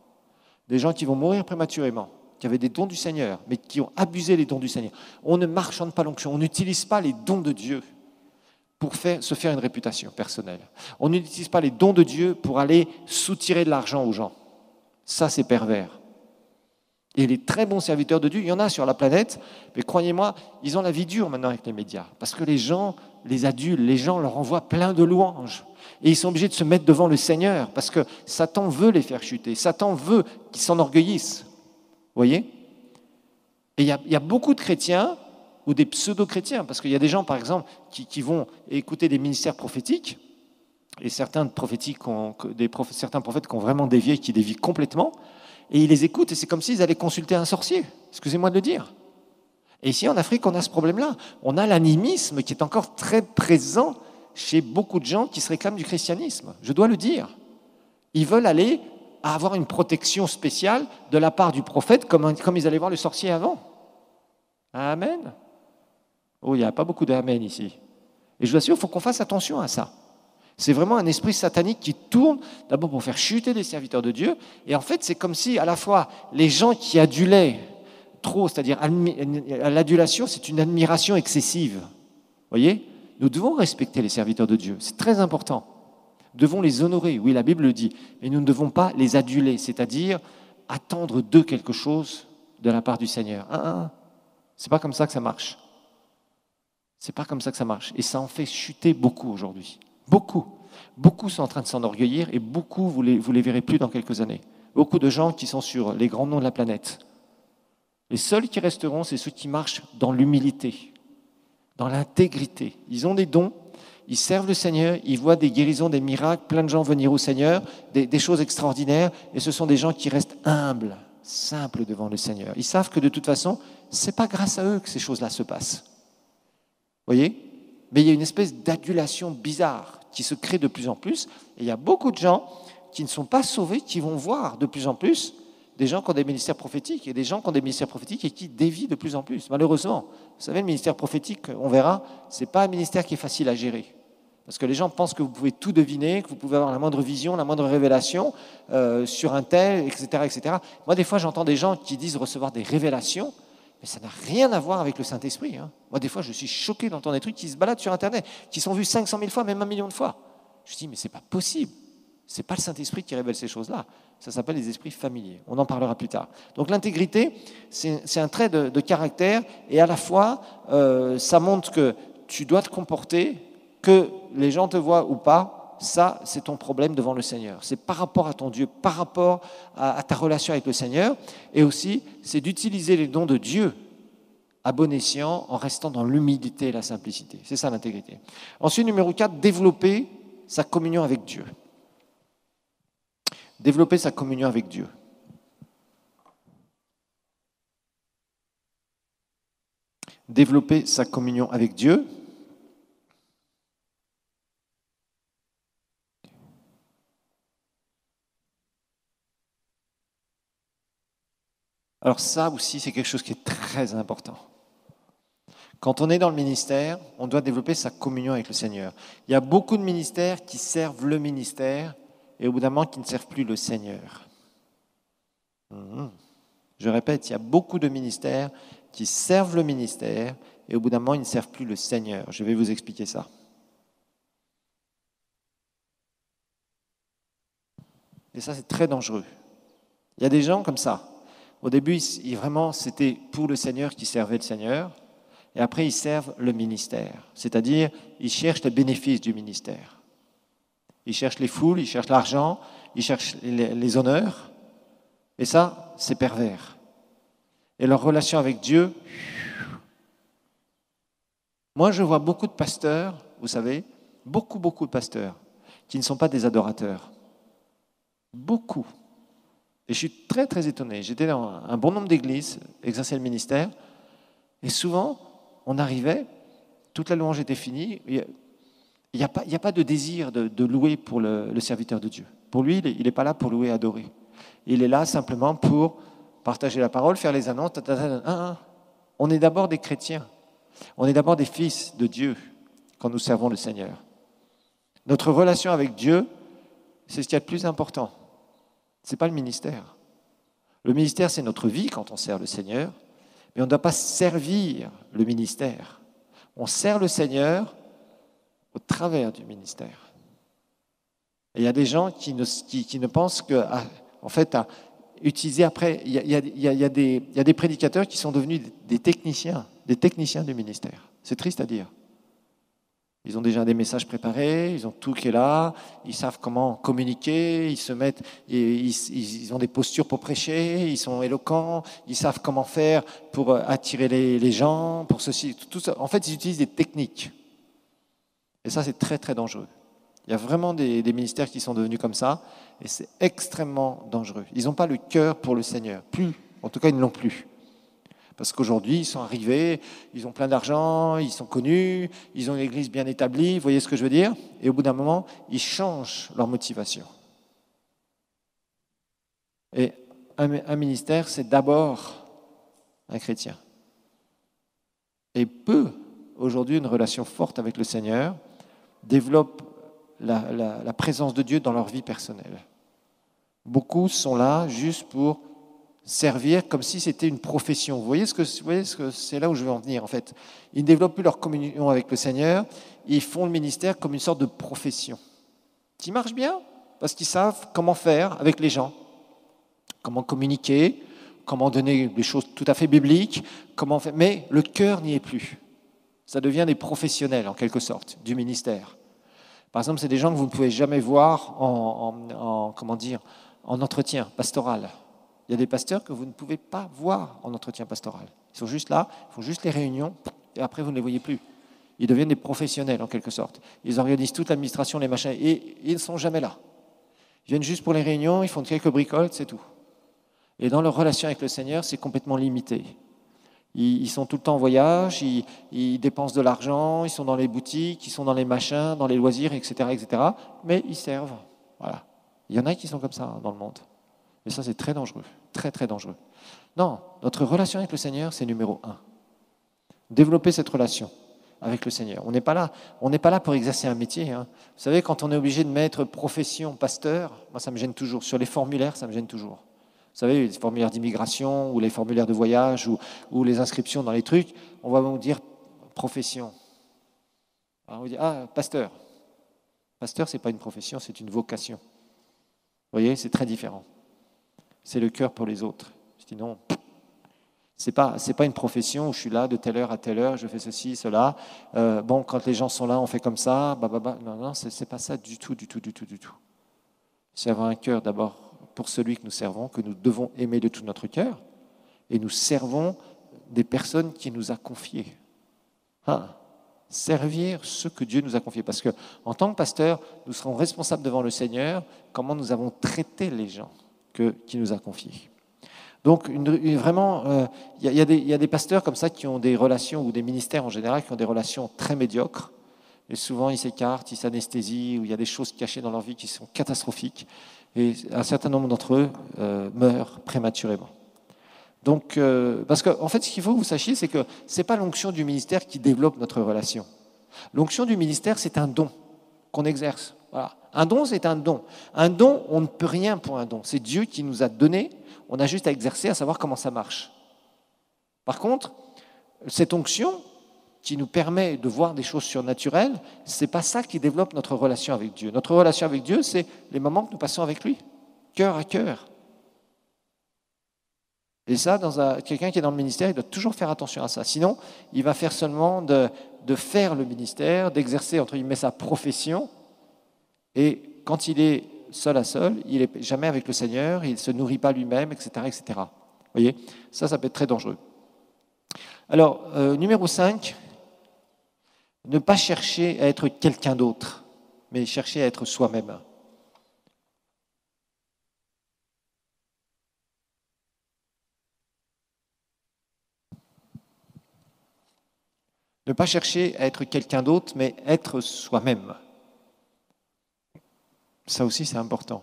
Des gens qui vont mourir prématurément, qui avaient des dons du Seigneur, mais qui ont abusé les dons du Seigneur. On ne marchande pas l'onction, on n'utilise pas les dons de Dieu pour se faire une réputation personnelle. On n'utilise pas les dons de Dieu pour aller soutirer de l'argent aux gens. Ça, c'est pervers. Et les très bons serviteurs de Dieu, il y en a sur la planète, mais croyez-moi, ils ont la vie dure maintenant avec les médias, parce que les gens les adulent, les gens leur envoient plein de louanges. Et ils sont obligés de se mettre devant le Seigneur, parce que Satan veut les faire chuter, Satan veut qu'ils s'enorgueillissent. Vous voyez? Et il y a beaucoup de chrétiens, ou des pseudo-chrétiens, parce qu'il y a des gens, par exemple, qui vont écouter des ministères prophétiques, et certains prophètes qui ont vraiment dévié, qui dévient complètement, et ils les écoutent, et c'est comme s'ils allaient consulter un sorcier, excusez-moi de le dire. Et ici, en Afrique, on a ce problème-là. On a l'animisme qui est encore très présent chez beaucoup de gens qui se réclament du christianisme, je dois le dire. Ils veulent aller avoir une protection spéciale de la part du prophète, comme ils allaient voir le sorcier avant. Amen. Oh, il n'y a pas beaucoup d'amen ici. Et je vous assure, il faut qu'on fasse attention à ça. C'est vraiment un esprit satanique qui tourne d'abord pour faire chuter des serviteurs de Dieu. Et en fait, c'est comme si à la fois les gens qui adulaient trop, c'est-à-dire l'adulation, c'est une admiration excessive. Vous voyez? Nous devons respecter les serviteurs de Dieu. C'est très important. Nous devons les honorer. Oui, la Bible le dit. Mais nous ne devons pas les aduler, c'est-à-dire attendre d'eux quelque chose de la part du Seigneur. C'est pas comme ça que ça marche. C'est pas comme ça que ça marche. Et ça en fait chuter beaucoup aujourd'hui. Beaucoup. Beaucoup sont en train de s'enorgueillir et beaucoup, vous les verrez plus dans quelques années. Beaucoup de gens qui sont sur les grands noms de la planète. Les seuls qui resteront, c'est ceux qui marchent dans l'humilité, dans l'intégrité. Ils ont des dons, ils servent le Seigneur, ils voient des guérisons, des miracles, plein de gens venir au Seigneur, des choses extraordinaires, et ce sont des gens qui restent humbles, simples devant le Seigneur. Ils savent que de toute façon, ce n'est pas grâce à eux que ces choses-là se passent. Vous voyez ? Mais il y a une espèce d'adulation bizarre qui se crée de plus en plus, et il y a beaucoup de gens qui ne sont pas sauvés, qui vont voir de plus en plus des gens qui ont des ministères prophétiques et des gens qui ont des ministères prophétiques et qui dévient de plus en plus, malheureusement. Vous savez, le ministère prophétique, on verra, ce n'est pas un ministère qui est facile à gérer. Parce que les gens pensent que vous pouvez tout deviner, que vous pouvez avoir la moindre vision, la moindre révélation sur un tel, etc., etc. Moi, des fois, j'entends des gens qui disent recevoir des révélations, mais ça n'a rien à voir avec le Saint-Esprit. Hein. Moi, des fois, je suis choqué d'entendre des trucs qui se baladent sur Internet, qui sont vus 500 000 fois, même 1 million de fois. Je dis, mais ce n'est pas possible. Ce n'est pas le Saint-Esprit qui révèle ces choses-là. Ça s'appelle les esprits familiers. On en parlera plus tard. Donc l'intégrité, c'est un trait de caractère, et à la fois, ça montre que tu dois te comporter, que les gens te voient ou pas, ça, c'est ton problème devant le Seigneur. C'est par rapport à ton Dieu, par rapport à ta relation avec le Seigneur, et aussi, c'est d'utiliser les dons de Dieu à bon escient en restant dans l'humilité et la simplicité. C'est ça l'intégrité. Ensuite, numéro 4, développer sa communion avec Dieu. Développer sa communion avec Dieu. Développer sa communion avec Dieu. Alors ça aussi, c'est quelque chose qui est très important. Quand on est dans le ministère, on doit développer sa communion avec le Seigneur. Il y a beaucoup de ministères qui servent le ministère et au bout d'un moment qui ne servent plus le Seigneur. Je répète, il y a beaucoup de ministères qui servent le ministère et au bout d'un moment, ils ne servent plus le Seigneur. Je vais vous expliquer ça. Et ça, c'est très dangereux. Il y a des gens comme ça. Au début, vraiment, c'était pour le Seigneur qu'ils servaient le Seigneur. Et après, ils servent le ministère. C'est-à-dire, ils cherchent les bénéfices du ministère. Ils cherchent les foules, ils cherchent l'argent, ils cherchent les honneurs. Et ça, c'est pervers. Et leur relation avec Dieu... Moi, je vois beaucoup de pasteurs, vous savez, beaucoup de pasteurs, qui ne sont pas des adorateurs. Beaucoup. Et je suis très étonné. J'étais dans un bon nombre d'églises, exerçais le ministère, et souvent, on arrivait, toute la louange était finie, il n'y a pas de désir de louer pour le serviteur de Dieu. Pour lui, il n'est pas là pour louer et adorer. Il est là simplement pour partager la parole, faire les annonces. On est d'abord des chrétiens. On est d'abord des fils de Dieu quand nous servons le Seigneur. Notre relation avec Dieu, c'est ce qu'il y a de plus important. Ce n'est pas le ministère. Le ministère, c'est notre vie quand on sert le Seigneur, mais on ne doit pas servir le ministère. On sert le Seigneur au travers du ministère. Et il y a des gens qui ne pensent que, en fait, à utiliser après, il y a des prédicateurs qui sont devenus des techniciens du ministère. C'est triste à dire. Ils ont déjà des messages préparés, ils ont tout qui est là, ils savent comment communiquer, ils se mettent, ils ont des postures pour prêcher, ils sont éloquents, ils savent comment faire pour attirer les gens, pour ceci, tout ça. En fait, ils utilisent des techniques. Et ça, c'est très dangereux. Il y a vraiment des ministères qui sont devenus comme ça, et c'est extrêmement dangereux. Ils n'ont pas le cœur pour le Seigneur. Plus, en tout cas, ils ne l'ont plus. Parce qu'aujourd'hui, ils sont arrivés, ils ont plein d'argent, ils sont connus, ils ont une église bien établie, vous voyez ce que je veux dire? Et au bout d'un moment, ils changent leur motivation. Et un ministère, c'est d'abord un chrétien. Et peu, aujourd'hui, une relation forte avec le Seigneur, développe la présence de Dieu dans leur vie personnelle. Beaucoup sont là juste pour servir comme si c'était une profession. Vous voyez ce que c'est là où je veux en venir en fait. Ils ne développent plus leur communion avec le Seigneur, ils font le ministère comme une sorte de profession qui marche bien parce qu'ils savent comment faire avec les gens, comment communiquer, comment donner des choses tout à fait bibliques, comment faire, mais le cœur n'y est plus. Ça devient des professionnels en quelque sorte du ministère. Par exemple, c'est des gens que vous ne pouvez jamais voir en entretien pastoral. Il y a des pasteurs que vous ne pouvez pas voir en entretien pastoral. Ils sont juste là, ils font juste les réunions, et après vous ne les voyez plus. Ils deviennent des professionnels, en quelque sorte. Ils organisent toute l'administration, les machins, et ils ne sont jamais là. Ils viennent juste pour les réunions, ils font quelques bricoles, c'est tout. Et dans leur relation avec le Seigneur, c'est complètement limité. Ils sont tout le temps en voyage, ils dépensent de l'argent, ils sont dans les boutiques, ils sont dans les machins, dans les loisirs, etc., etc. Mais ils servent. Voilà. Il y en a qui sont comme ça dans le monde. Et ça, c'est très dangereux. Très, très dangereux. Non, notre relation avec le Seigneur, c'est numéro 1. Développer cette relation avec le Seigneur. On n'est pas là pour exercer un métier. Hein. Vous savez, quand on est obligé de mettre profession pasteur, moi, ça me gêne toujours. Sur les formulaires, ça me gêne toujours. Vous savez, les formulaires d'immigration ou les formulaires de voyage ou les inscriptions dans les trucs, on va vous dire profession. Alors on vous dit, pasteur. Pasteur, ce n'est pas une profession, c'est une vocation. Vous voyez, c'est très différent. C'est le cœur pour les autres. Je dis non, c'est pas une profession où je suis là de telle heure à telle heure, je fais ceci, cela. Bon, quand les gens sont là, on fait comme ça. Non, c'est pas ça du tout. C'est avoir un cœur d'abord pour celui que nous servons, que nous devons aimer de tout notre cœur, et nous servons des personnes qu'il nous a confiées. Servir ce que Dieu nous a confié. Parce qu'en tant que pasteur, nous serons responsables devant le Seigneur comment nous avons traité les gens qu'il nous a confiés. Donc, vraiment, il y a des pasteurs comme ça qui ont des relations, ou des ministères en général, qui ont des relations très médiocres. Et souvent, ils s'écartent, ils s'anesthésient, ou il y a des choses cachées dans leur vie qui sont catastrophiques. Et un certain nombre d'entre eux meurent prématurément. Donc, parce qu'en fait, ce qu'il faut que vous sachiez, c'est que ce n'est pas l'onction du ministère qui développe notre relation. L'onction du ministère, c'est un don qu'on exerce. Voilà. Un don, c'est un don. Un don, on ne peut rien pour un don. C'est Dieu qui nous a donné, on a juste à exercer, à savoir comment ça marche. Par contre, cette onction qui nous permet de voir des choses surnaturelles, ce n'est pas ça qui développe notre relation avec Dieu. Notre relation avec Dieu, c'est les moments que nous passons avec lui, cœur à cœur. Et ça, quelqu'un qui est dans le ministère, il doit toujours faire attention à ça. Sinon, il va faire seulement de faire le ministère, d'exercer, entre guillemets, sa profession. Et quand il est seul à seul, il n'est jamais avec le Seigneur, il ne se nourrit pas lui-même, etc., etc. Vous voyez, ça peut être très dangereux. Alors, numéro 5, ne pas chercher à être quelqu'un d'autre, mais chercher à être soi-même. Ne pas chercher à être quelqu'un d'autre, mais être soi-même. Ça aussi, c'est important.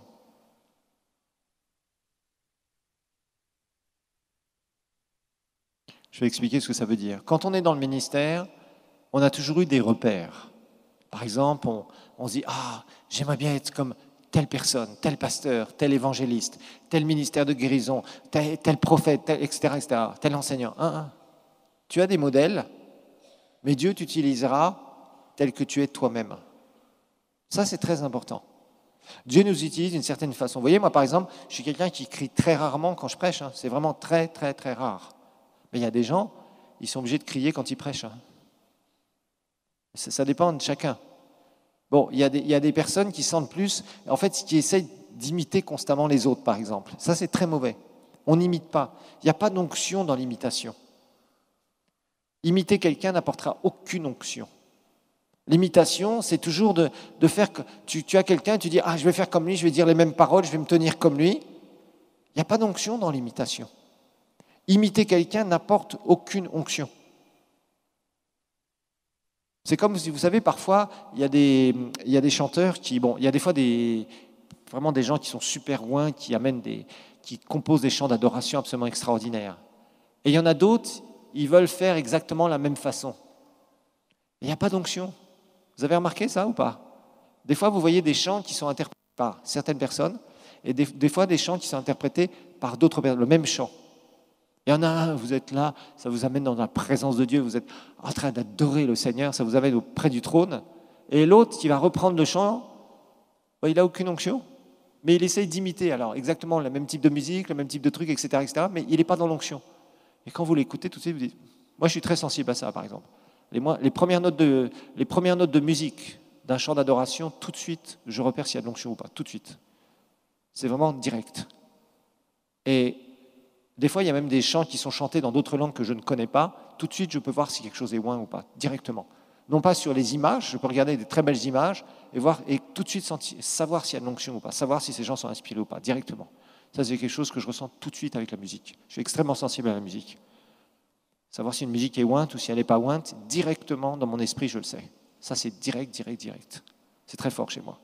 Je vais expliquer ce que ça veut dire. Quand on est dans le ministère, on a toujours eu des repères. Par exemple, on se dit « Ah, j'aimerais bien être comme telle personne, tel pasteur, tel évangéliste, tel ministère de guérison, tel prophète, etc., tel enseignant. » Tu as des modèles, mais Dieu t'utilisera tel que tu es toi-même. Ça, c'est très important. Dieu nous utilise d'une certaine façon. Vous voyez, moi, par exemple, je suis quelqu'un qui crie très rarement quand je prêche. C'est vraiment très, très, très rare. Mais il y a des gens, ils sont obligés de crier quand ils prêchent. Ça dépend de chacun. Bon, il y a des personnes qui sentent plus, en fait, qui essayent d'imiter constamment les autres, par exemple. Ça, c'est très mauvais. On n'imite pas. Il n'y a pas d'onction dans l'imitation. Imiter quelqu'un n'apportera aucune onction. L'imitation, c'est toujours de faire que tu as quelqu'un, tu dis « Ah, je vais faire comme lui, je vais dire les mêmes paroles, je vais me tenir comme lui ». Il n'y a pas d'onction dans l'imitation. Imiter quelqu'un n'apporte aucune onction. C'est comme, vous savez, parfois, il y a des chanteurs qui... Bon, il y a des fois vraiment des gens qui sont super loin, qui composent des chants d'adoration absolument extraordinaires. Et il y en a d'autres, ils veulent faire exactement la même façon. Il n'y a pas d'onction. Vous avez remarqué ça ou pas? Des fois, vous voyez des chants qui sont interprétés par certaines personnes et des fois des chants qui sont interprétés par d'autres personnes, le même chant. Il y en a un, vous êtes là, ça vous amène dans la présence de Dieu, vous êtes en train d'adorer le Seigneur, ça vous amène auprès du trône. Et l'autre qui va reprendre le chant, il n'a aucune onction, mais il essaye d'imiter alors exactement le même type de musique, le même type de truc, etc., mais il n'est pas dans l'onction. Et quand vous l'écoutez, tout de suite, vous dites, moi je suis très sensible à ça, par exemple. Les premières notes de musique d'un chant d'adoration, tout de suite, je repère s'il y a de l'onction ou pas, tout de suite. C'est vraiment direct. Et des fois, il y a même des chants qui sont chantés dans d'autres langues que je ne connais pas. Tout de suite, je peux voir si quelque chose est loin ou pas, directement. Non pas sur les images, je peux regarder des très belles images et voir et tout de suite savoir s'il y a de l'onction ou pas, savoir si ces gens sont inspirés ou pas, directement. Ça, c'est quelque chose que je ressens tout de suite avec la musique. Je suis extrêmement sensible à la musique. Savoir si une musique est ointe ou si elle n'est pas ointe, directement dans mon esprit, je le sais. Ça, c'est direct. C'est très fort chez moi.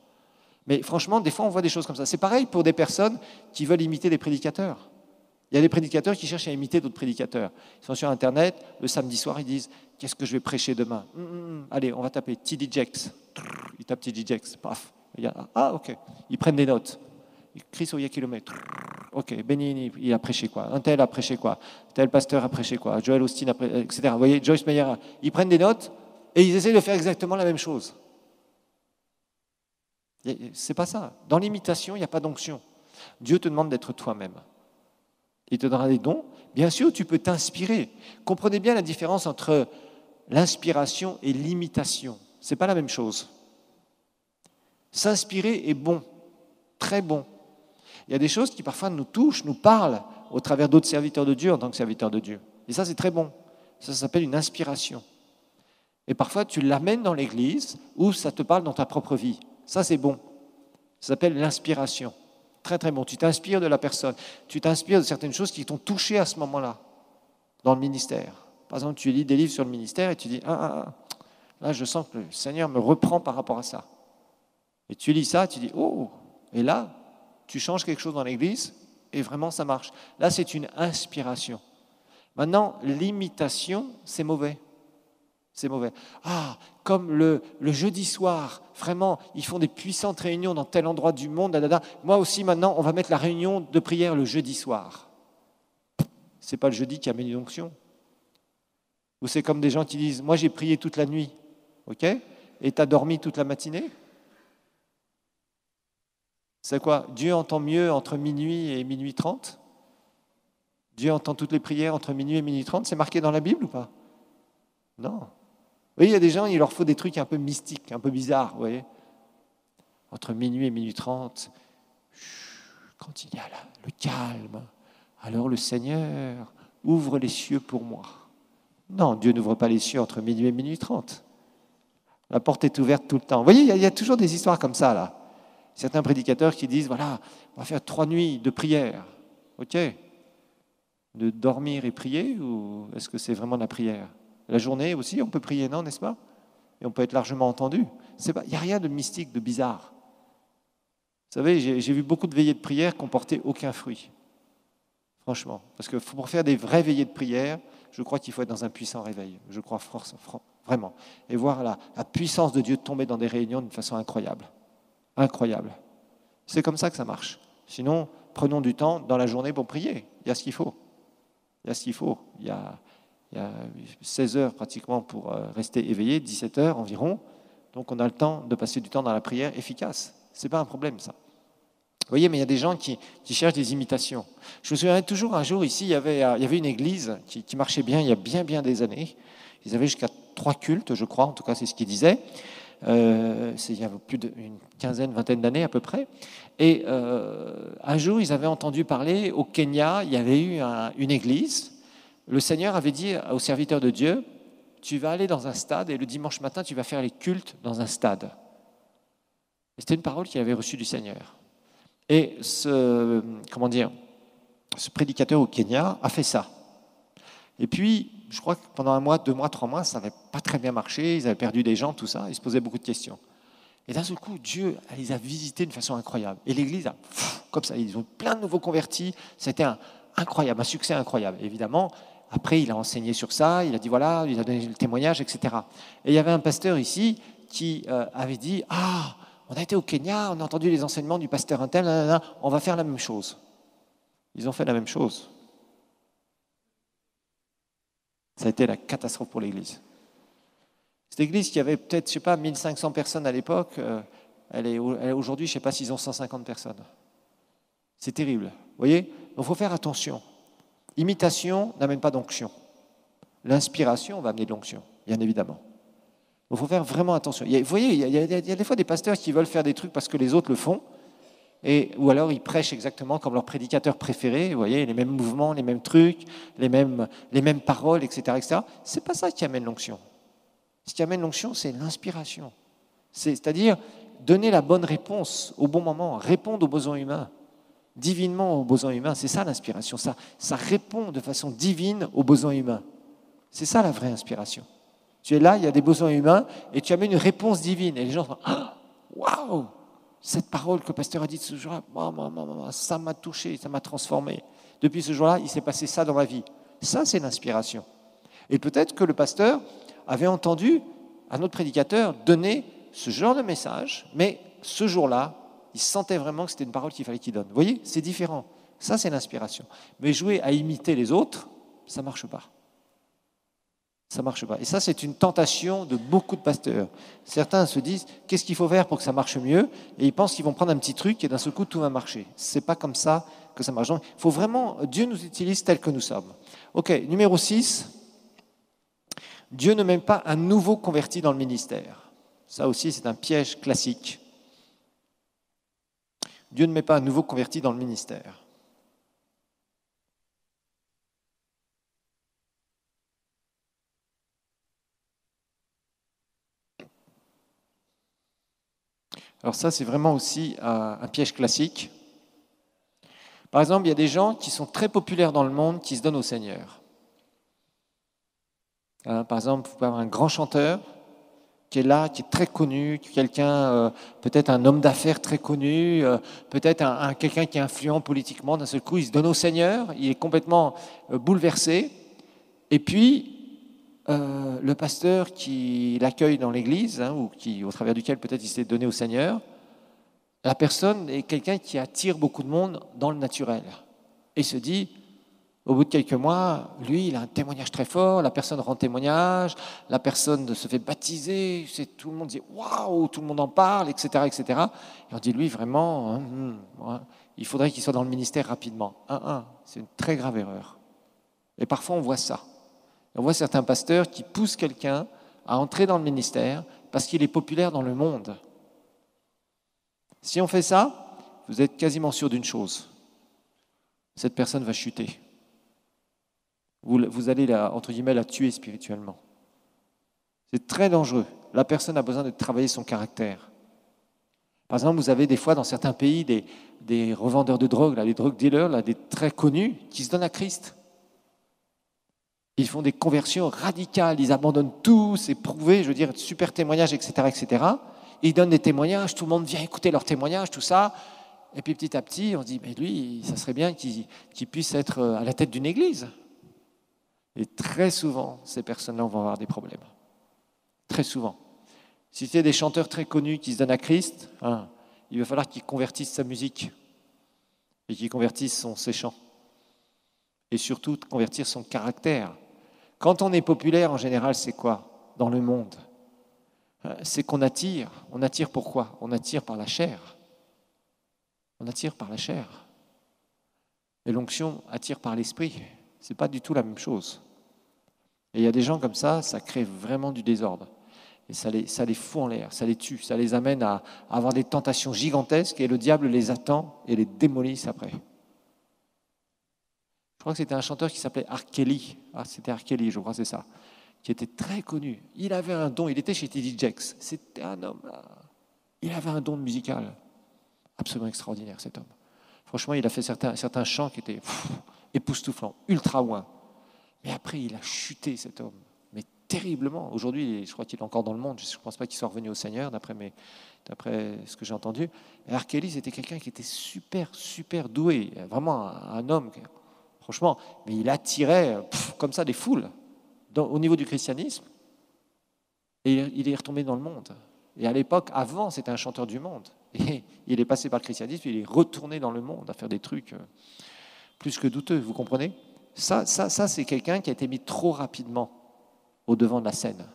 Mais franchement, des fois, on voit des choses comme ça. C'est pareil pour des personnes qui veulent imiter des prédicateurs. Il y a des prédicateurs qui cherchent à imiter d'autres prédicateurs. Ils sont sur Internet, le samedi soir, ils disent « Qu'est-ce que je vais prêcher demain ?» Allez, on va taper T.D. Jakes. Ils tapent T.D. Jakes, paf. Ah, ok. Ils prennent des notes. Chris Oyakilome. Ok, Benny, il a prêché quoi? Un tel a prêché quoi? Tel pasteur a prêché quoi? Joel Austin a prêché, etc. Vous voyez, Joyce Meyer. Ils prennent des notes et ils essaient de faire exactement la même chose. C'est pas ça. Dans l'imitation, il n'y a pas d'onction. Dieu te demande d'être toi-même. Il te donnera des dons. Bien sûr, tu peux t'inspirer. Comprenez bien la différence entre l'inspiration et l'imitation. Ce n'est pas la même chose. S'inspirer est bon, très bon. Il y a des choses qui parfois nous touchent, nous parlent au travers d'autres serviteurs de Dieu en tant que serviteurs de Dieu. Et ça, c'est très bon. Ça s'appelle une inspiration. Et parfois, tu l'amènes dans l'église ou ça te parle dans ta propre vie. Ça, c'est bon. Ça s'appelle l'inspiration. Très, très bon. Tu t'inspires de la personne. Tu t'inspires de certaines choses qui t'ont touché à ce moment-là, dans le ministère. Par exemple, tu lis des livres sur le ministère et tu dis là, je sens que le Seigneur me reprend par rapport à ça. Et tu lis ça, tu dis oh, et là, tu changes quelque chose dans l'église et vraiment ça marche. Là, c'est une inspiration. Maintenant, l'imitation, c'est mauvais. C'est mauvais. Ah, comme le jeudi soir, vraiment, ils font des puissantes réunions dans tel endroit du monde. Moi aussi, maintenant, on va mettre la réunion de prière le jeudi soir. C'est pas le jeudi qui amène l'onction. Ou c'est comme des gens qui disent, moi j'ai prié toute la nuit, ok? Et tu as dormi toute la matinée? C'est quoi? Dieu entend mieux entre minuit et minuit 30? Dieu entend toutes les prières entre minuit et minuit 30? C'est marqué dans la Bible ou pas? Non. Vous voyez, il y a des gens, il leur faut des trucs un peu mystiques, un peu bizarres, vous voyez. Entre minuit et minuit 30, quand il y a là, le calme, alors le Seigneur ouvre les cieux pour moi. Non, Dieu n'ouvre pas les cieux entre minuit et minuit 30. La porte est ouverte tout le temps. Vous voyez, il y a toujours des histoires comme ça, là. Certains prédicateurs qui disent, voilà, on va faire 3 nuits de prière. Ok. De dormir et prier, ou est-ce que c'est vraiment de la prière? La journée aussi, on peut prier, non, n'est-ce pas? Et on peut être largement entendu. Il n'y a rien de mystique, de bizarre. Vous savez, j'ai vu beaucoup de veillées de prière qui n'ont porté aucun fruit. Franchement. Parce que pour faire des vraies veillées de prière, je crois qu'il faut être dans un puissant réveil. Je crois vraiment. Et voir la puissance de Dieu tomber dans des réunions d'une façon incroyable. Incroyable. C'est comme ça que ça marche. Sinon, prenons du temps dans la journée pour prier. Il y a ce qu'il faut. Il y a ce qu'il faut. Il y a 16 heures pratiquement pour rester éveillé, 17 heures environ. Donc on a le temps de passer du temps dans la prière efficace. Ce n'est pas un problème, ça. Vous voyez, mais il y a des gens qui cherchent des imitations. Je me souviens toujours un jour, ici, il y avait une église qui marchait bien il y a bien des années. Ils avaient jusqu'à 3 cultes, je crois, en tout cas c'est ce qu'ils disaient. Il y a plus d'une quinzaine, vingtaine d'années à peu près. Et un jour, ils avaient entendu parler, au Kenya, il y avait eu une église. Le Seigneur avait dit aux serviteurs de Dieu, tu vas aller dans un stade et le dimanche matin, tu vas faire les cultes dans un stade. Et c'était une parole qu'il avait reçue du Seigneur. Et ce prédicateur au Kenya a fait ça. Et puis, je crois que pendant 1 mois, 2 mois, 3 mois, ça n'avait pas très bien marché, ils avaient perdu des gens, tout ça, ils se posaient beaucoup de questions. Et d'un seul coup, Dieu les a visités d'une façon incroyable. Et l'Église a, comme ça, ils ont plein de nouveaux convertis, c'était incroyable, un succès incroyable. Évidemment, après, il a enseigné sur ça, il a dit voilà, il a donné le témoignage, etc. Et il y avait un pasteur ici qui avait dit on a été au Kenya, on a entendu les enseignements du pasteur un tel, on va faire la même chose. Ils ont fait la même chose. Ça a été la catastrophe pour l'Église. Cette église qui avait peut-être, 1500 personnes à l'époque, elle est aujourd'hui, je ne sais pas s'ils ont 150 personnes. C'est terrible. Vous voyez? Donc il faut faire attention. Imitation n'amène pas d'onction. L'inspiration va amener de l'onction, bien évidemment. Donc il faut faire vraiment attention. Vous voyez, il y a des fois des pasteurs qui veulent faire des trucs parce que les autres le font, ou alors ils prêchent exactement comme leur prédicateur préféré, vous voyez, les mêmes mouvements, les mêmes trucs, les mêmes paroles, etc. Ce n'est pas ça qui amène l'onction. Ce qui amène l'onction, c'est l'inspiration. C'est-à-dire donner la bonne réponse au bon moment, répondre aux besoins humains, divinement aux besoins humains. C'est ça l'inspiration. Ça répond de façon divine aux besoins humains. C'est ça la vraie inspiration. Tu es là, il y a des besoins humains, et tu amènes une réponse divine. Et les gens font ah, waouh, cette parole que le pasteur a dite ce jour-là, ça m'a touché, ça m'a transformé. Depuis ce jour-là, il s'est passé ça dans ma vie. Ça, c'est l'inspiration. Et peut-être que le pasteur avait entendu un autre prédicateur donner ce genre de message, mais ce jour-là, il sentait vraiment que c'était une parole qu'il fallait qu'il donne. Vous voyez, c'est différent. Ça, c'est l'inspiration. Mais jouer à imiter les autres, ça ne marche pas. Ça ne marche pas. Et ça, c'est une tentation de beaucoup de pasteurs. Certains se disent, qu'est-ce qu'il faut faire pour que ça marche mieux? Et ils pensent qu'ils vont prendre un petit truc et d'un seul coup, tout va marcher. Ce n'est pas comme ça que ça marche. Donc, il faut vraiment, Dieu nous utilise tel que nous sommes. OK, numéro 6. Dieu ne met pas un nouveau converti dans le ministère. Ça aussi, c'est un piège classique. Dieu ne met pas un nouveau converti dans le ministère. Alors ça, c'est vraiment aussi un piège classique. Par exemple, il y a des gens qui sont très populaires dans le monde qui se donnent au Seigneur. Par exemple, vous pouvez avoir un grand chanteur qui est là, qui est très connu, quelqu'un, peut-être un homme d'affaires très connu, peut-être quelqu'un qui est influent politiquement, d'un seul coup, il se donne au Seigneur, il est complètement bouleversé. Et puis, le pasteur qui l'accueille dans l'église, ou au travers duquel peut-être il s'est donné au Seigneur, la personne est quelqu'un qui attire beaucoup de monde dans le naturel. Et se dit, au bout de quelques mois, lui, il a un témoignage très fort, la personne rend témoignage, la personne se fait baptiser, tout le monde dit waouh, tout le monde en parle, etc., etc. Et on dit, lui, vraiment, il faudrait qu'il soit dans le ministère rapidement. C'est une très grave erreur. Et parfois, on voit ça. On voit certains pasteurs qui poussent quelqu'un à entrer dans le ministère parce qu'il est populaire dans le monde. Si on fait ça, vous êtes quasiment sûr d'une chose. Cette personne va chuter. Vous allez, entre guillemets, la tuer spirituellement. C'est très dangereux. La personne a besoin de travailler son caractère. Par exemple, vous avez des fois dans certains pays des revendeurs de drogue, des drug dealers, des très connus, qui se donnent à Christ. Ils font des conversions radicales, ils abandonnent tout, c'est prouvé, je veux dire, super témoignages, etc., etc. Ils donnent des témoignages, tout le monde vient écouter leurs témoignages, tout ça. Et puis petit à petit, on se dit, mais lui, ça serait bien qu'il puisse être à la tête d'une église. Et très souvent, ces personnes-là vont avoir des problèmes. Très souvent. Si c'est des chanteurs très connus qui se donnent à Christ, il va falloir qu'ils convertissent sa musique et qu'ils convertissent ses chants. Et surtout, convertir son caractère. Quand on est populaire, en général, c'est quoi dans le monde? C'est qu'on attire. On attire pourquoi? On attire par la chair. On attire par la chair. Et l'onction attire par l'esprit. Ce n'est pas du tout la même chose. Et il y a des gens comme ça crée vraiment du désordre. Et ça les fout en l'air, ça les tue, ça les amène à avoir des tentations gigantesques et le diable les attend et les démolisse après. Je crois que c'était un chanteur qui s'appelait R. Kelly. C'était R. Kelly, je crois, c'est ça. Qui était très connu. Il avait un don, il était chez T.D. Jakes. C'était un homme, il avait un don musical absolument extraordinaire, cet homme. Franchement, il a fait certains chants qui étaient époustouflants, ultra loin. Mais après, il a chuté, cet homme. Mais terriblement. Aujourd'hui, je crois qu'il est encore dans le monde. Je ne pense pas qu'il soit revenu au Seigneur, d'après ce que j'ai entendu. Et R. Kelly, c'était quelqu'un qui était super, super doué. Vraiment un homme... Franchement, mais il attirait comme ça des foules au niveau du christianisme. Et il est retombé dans le monde. Et à l'époque, avant, c'était un chanteur du monde. Et il est passé par le christianisme, il est retourné dans le monde à faire des trucs plus que douteux, vous comprenez? Ça, c'est quelqu'un qui a été mis trop rapidement au devant de la scène.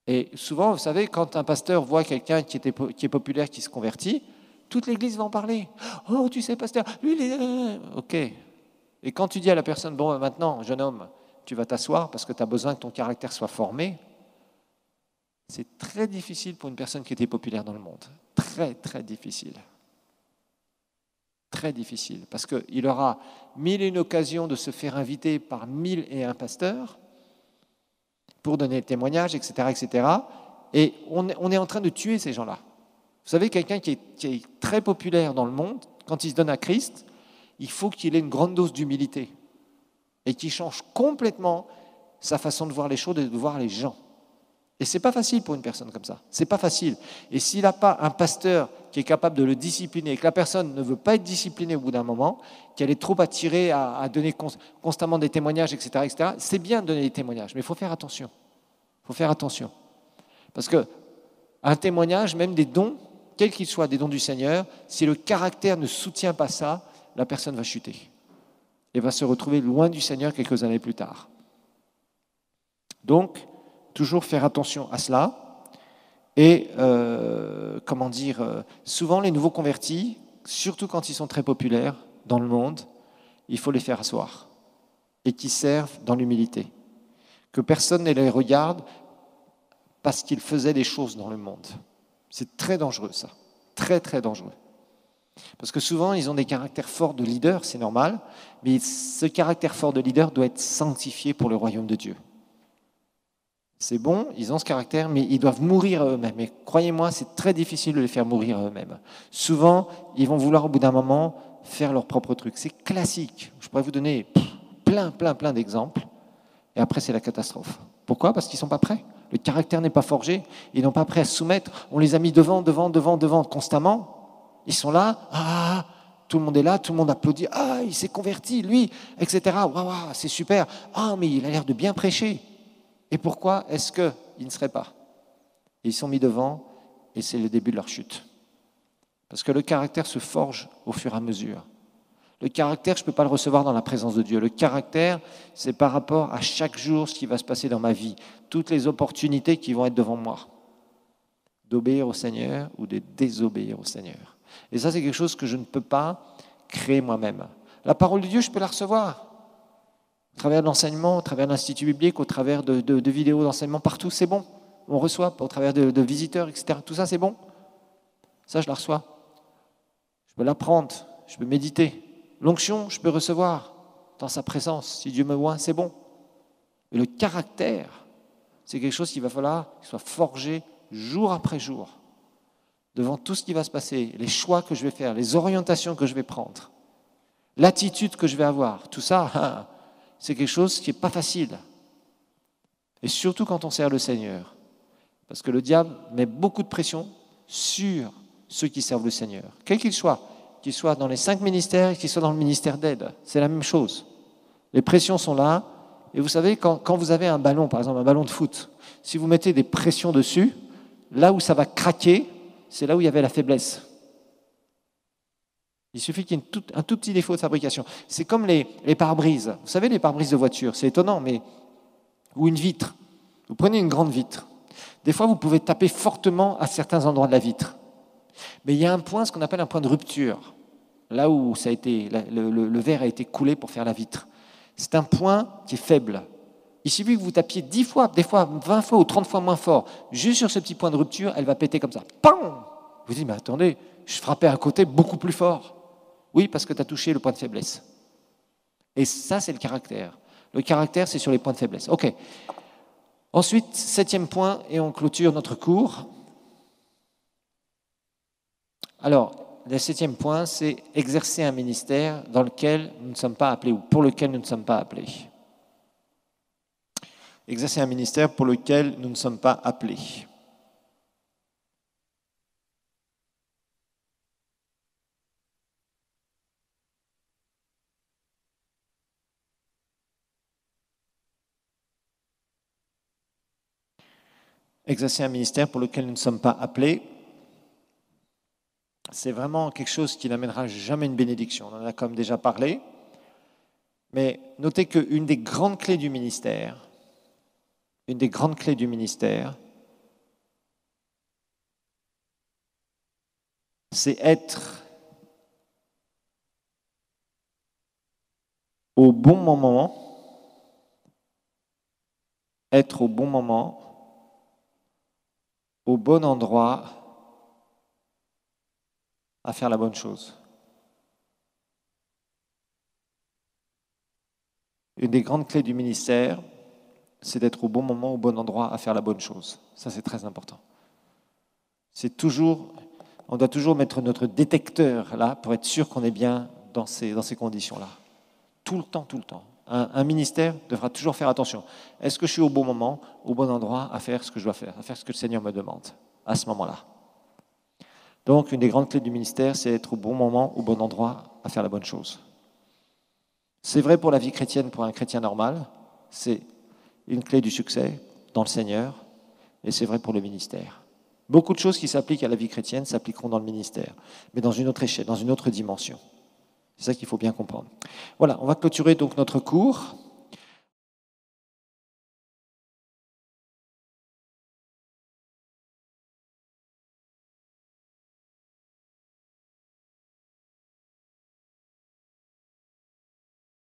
Et souvent, vous savez, quand un pasteur voit quelqu'un qui est populaire, qui se convertit, toute l'église va en parler. « Oh, tu sais, pasteur, lui, il est... » Ok. Et quand tu dis à la personne, « Bon, maintenant, jeune homme, tu vas t'asseoir parce que tu as besoin que ton caractère soit formé », c'est très difficile pour une personne qui était populaire dans le monde. Très, très difficile. Très difficile. Parce qu'il aura 1001 occasions de se faire inviter par 1001 pasteurs pour donner le témoignage, etc., etc. Et on est en train de tuer ces gens-là. Vous savez, quelqu'un qui est très populaire dans le monde, quand il se donne à Christ, il faut qu'il ait une grande dose d'humilité et qu'il change complètement sa façon de voir les choses et de voir les gens. Et c'est pas facile pour une personne comme ça. C'est pas facile. Et s'il n'a pas un pasteur qui est capable de le discipliner et que la personne ne veut pas être disciplinée au bout d'un moment, qu'elle est trop attirée à donner constamment des témoignages, etc., etc., c'est bien de donner des témoignages, mais il faut faire attention. Il faut faire attention. Parce que un témoignage, même des dons, quels qu'ils soient, des dons du Seigneur, si le caractère ne soutient pas ça, la personne va chuter et va se retrouver loin du Seigneur quelques années plus tard. Donc, toujours faire attention à cela. Et, souvent les nouveaux convertis, surtout quand ils sont très populaires dans le monde, il faut les faire asseoir et qu'ils servent dans l'humilité. Que personne ne les regarde parce qu'ils faisaient des choses dans le monde. C'est très dangereux ça, très très dangereux. Parce que souvent ils ont des caractères forts de leader, c'est normal, mais ce caractère fort de leader doit être sanctifié pour le royaume de Dieu. C'est bon, ils ont ce caractère, mais ils doivent mourir à eux-mêmes. Et croyez-moi, c'est très difficile de les faire mourir à eux-mêmes. Souvent, ils vont vouloir au bout d'un moment faire leur propre truc. C'est classique. Je pourrais vous donner plein d'exemples. Et après, c'est la catastrophe. Pourquoi ? Parce qu'ils ne sont pas prêts. Le caractère n'est pas forgé. Ils n'ont pas prêt à se soumettre. On les a mis devant constamment. Ils sont là. Tout le monde est là, tout le monde applaudit. Il s'est converti, lui, etc. Waouh, c'est super. Mais il a l'air de bien prêcher. Et pourquoi est-ce qu'ils ne seraient pas ? Ils sont mis devant et c'est le début de leur chute. Parce que le caractère se forge au fur et à mesure. Le caractère, je ne peux pas le recevoir dans la présence de Dieu. Le caractère, c'est par rapport à chaque jour ce qui va se passer dans ma vie, toutes les opportunités qui vont être devant moi, d'obéir au Seigneur ou de désobéir au Seigneur. Et ça, c'est quelque chose que je ne peux pas créer moi-même. La parole de Dieu, je peux la recevoir. Au travers de l'enseignement, au travers de l'Institut biblique, au travers de vidéos d'enseignement, partout, c'est bon. On reçoit, au travers de visiteurs, etc. Tout ça, c'est bon. Ça, je la reçois. Je peux l'apprendre, je peux méditer. L'onction, je peux recevoir dans sa présence. Si Dieu me voit, c'est bon. Mais le caractère, c'est quelque chose qu'il va falloir qu'il soit forgé jour après jour. Devant tout ce qui va se passer, les choix que je vais faire, les orientations que je vais prendre, l'attitude que je vais avoir, tout ça, c'est quelque chose qui n'est pas facile. Et surtout quand on sert le Seigneur. Parce que le diable met beaucoup de pression sur ceux qui servent le Seigneur. Quel qu'il soit dans les 5 ministères, qu'ils soient dans le ministère d'aide. C'est la même chose. Les pressions sont là. Et vous savez, quand vous avez un ballon, par exemple un ballon de foot, si vous mettez des pressions dessus, là où ça va craquer, c'est là où il y avait la faiblesse. Il suffit qu'il y ait un tout petit défaut de fabrication. C'est comme les pare-brises. Vous savez, les pare-brises de voiture, c'est étonnant, mais ou une vitre. Vous prenez une grande vitre. Des fois, vous pouvez taper fortement à certains endroits de la vitre. Mais il y a un point, ce qu'on appelle un point de rupture, là où ça a été, le verre a été coulé pour faire la vitre. C'est un point qui est faible. Il suffit que vous tapiez 10 fois, des fois 20 fois ou 30 fois moins fort. Juste sur ce petit point de rupture, elle va péter comme ça. Pam ! Vous dites, mais attendez, je frappais à côté beaucoup plus fort. Oui, parce que tu as touché le point de faiblesse. Et ça, c'est le caractère. Le caractère, c'est sur les points de faiblesse. OK. Ensuite, 7e point, et on clôture notre cours. Alors, le 7e point, c'est exercer un ministère dans lequel nous ne sommes pas appelés, ou pour lequel nous ne sommes pas appelés. Exercer un ministère pour lequel nous ne sommes pas appelés. Exercer un ministère pour lequel nous ne sommes pas appelés, c'est vraiment quelque chose qui n'amènera jamais une bénédiction. On en a comme déjà parlé. Mais notez qu'une des grandes clés du ministère, c'est être au bon moment, au bon endroit, à faire la bonne chose. Une des grandes clés du ministère, c'est d'être au bon moment, au bon endroit, à faire la bonne chose. Ça, c'est très important. On doit toujours mettre notre détecteur là pour être sûr qu'on est bien dans ces conditions-là. Tout le temps, tout le temps. Un ministère devra toujours faire attention. Est-ce que je suis au bon moment, au bon endroit, à faire ce que je dois faire, à faire ce que le Seigneur me demande à ce moment-là? Donc, une des grandes clés du ministère, c'est être au bon moment, au bon endroit, à faire la bonne chose. C'est vrai pour la vie chrétienne, pour un chrétien normal, c'est une clé du succès dans le Seigneur, et c'est vrai pour le ministère. Beaucoup de choses qui s'appliquent à la vie chrétienne s'appliqueront dans le ministère, mais dans une autre échelle, dans une autre dimension. C'est ça qu'il faut bien comprendre. Voilà, on va clôturer donc notre cours.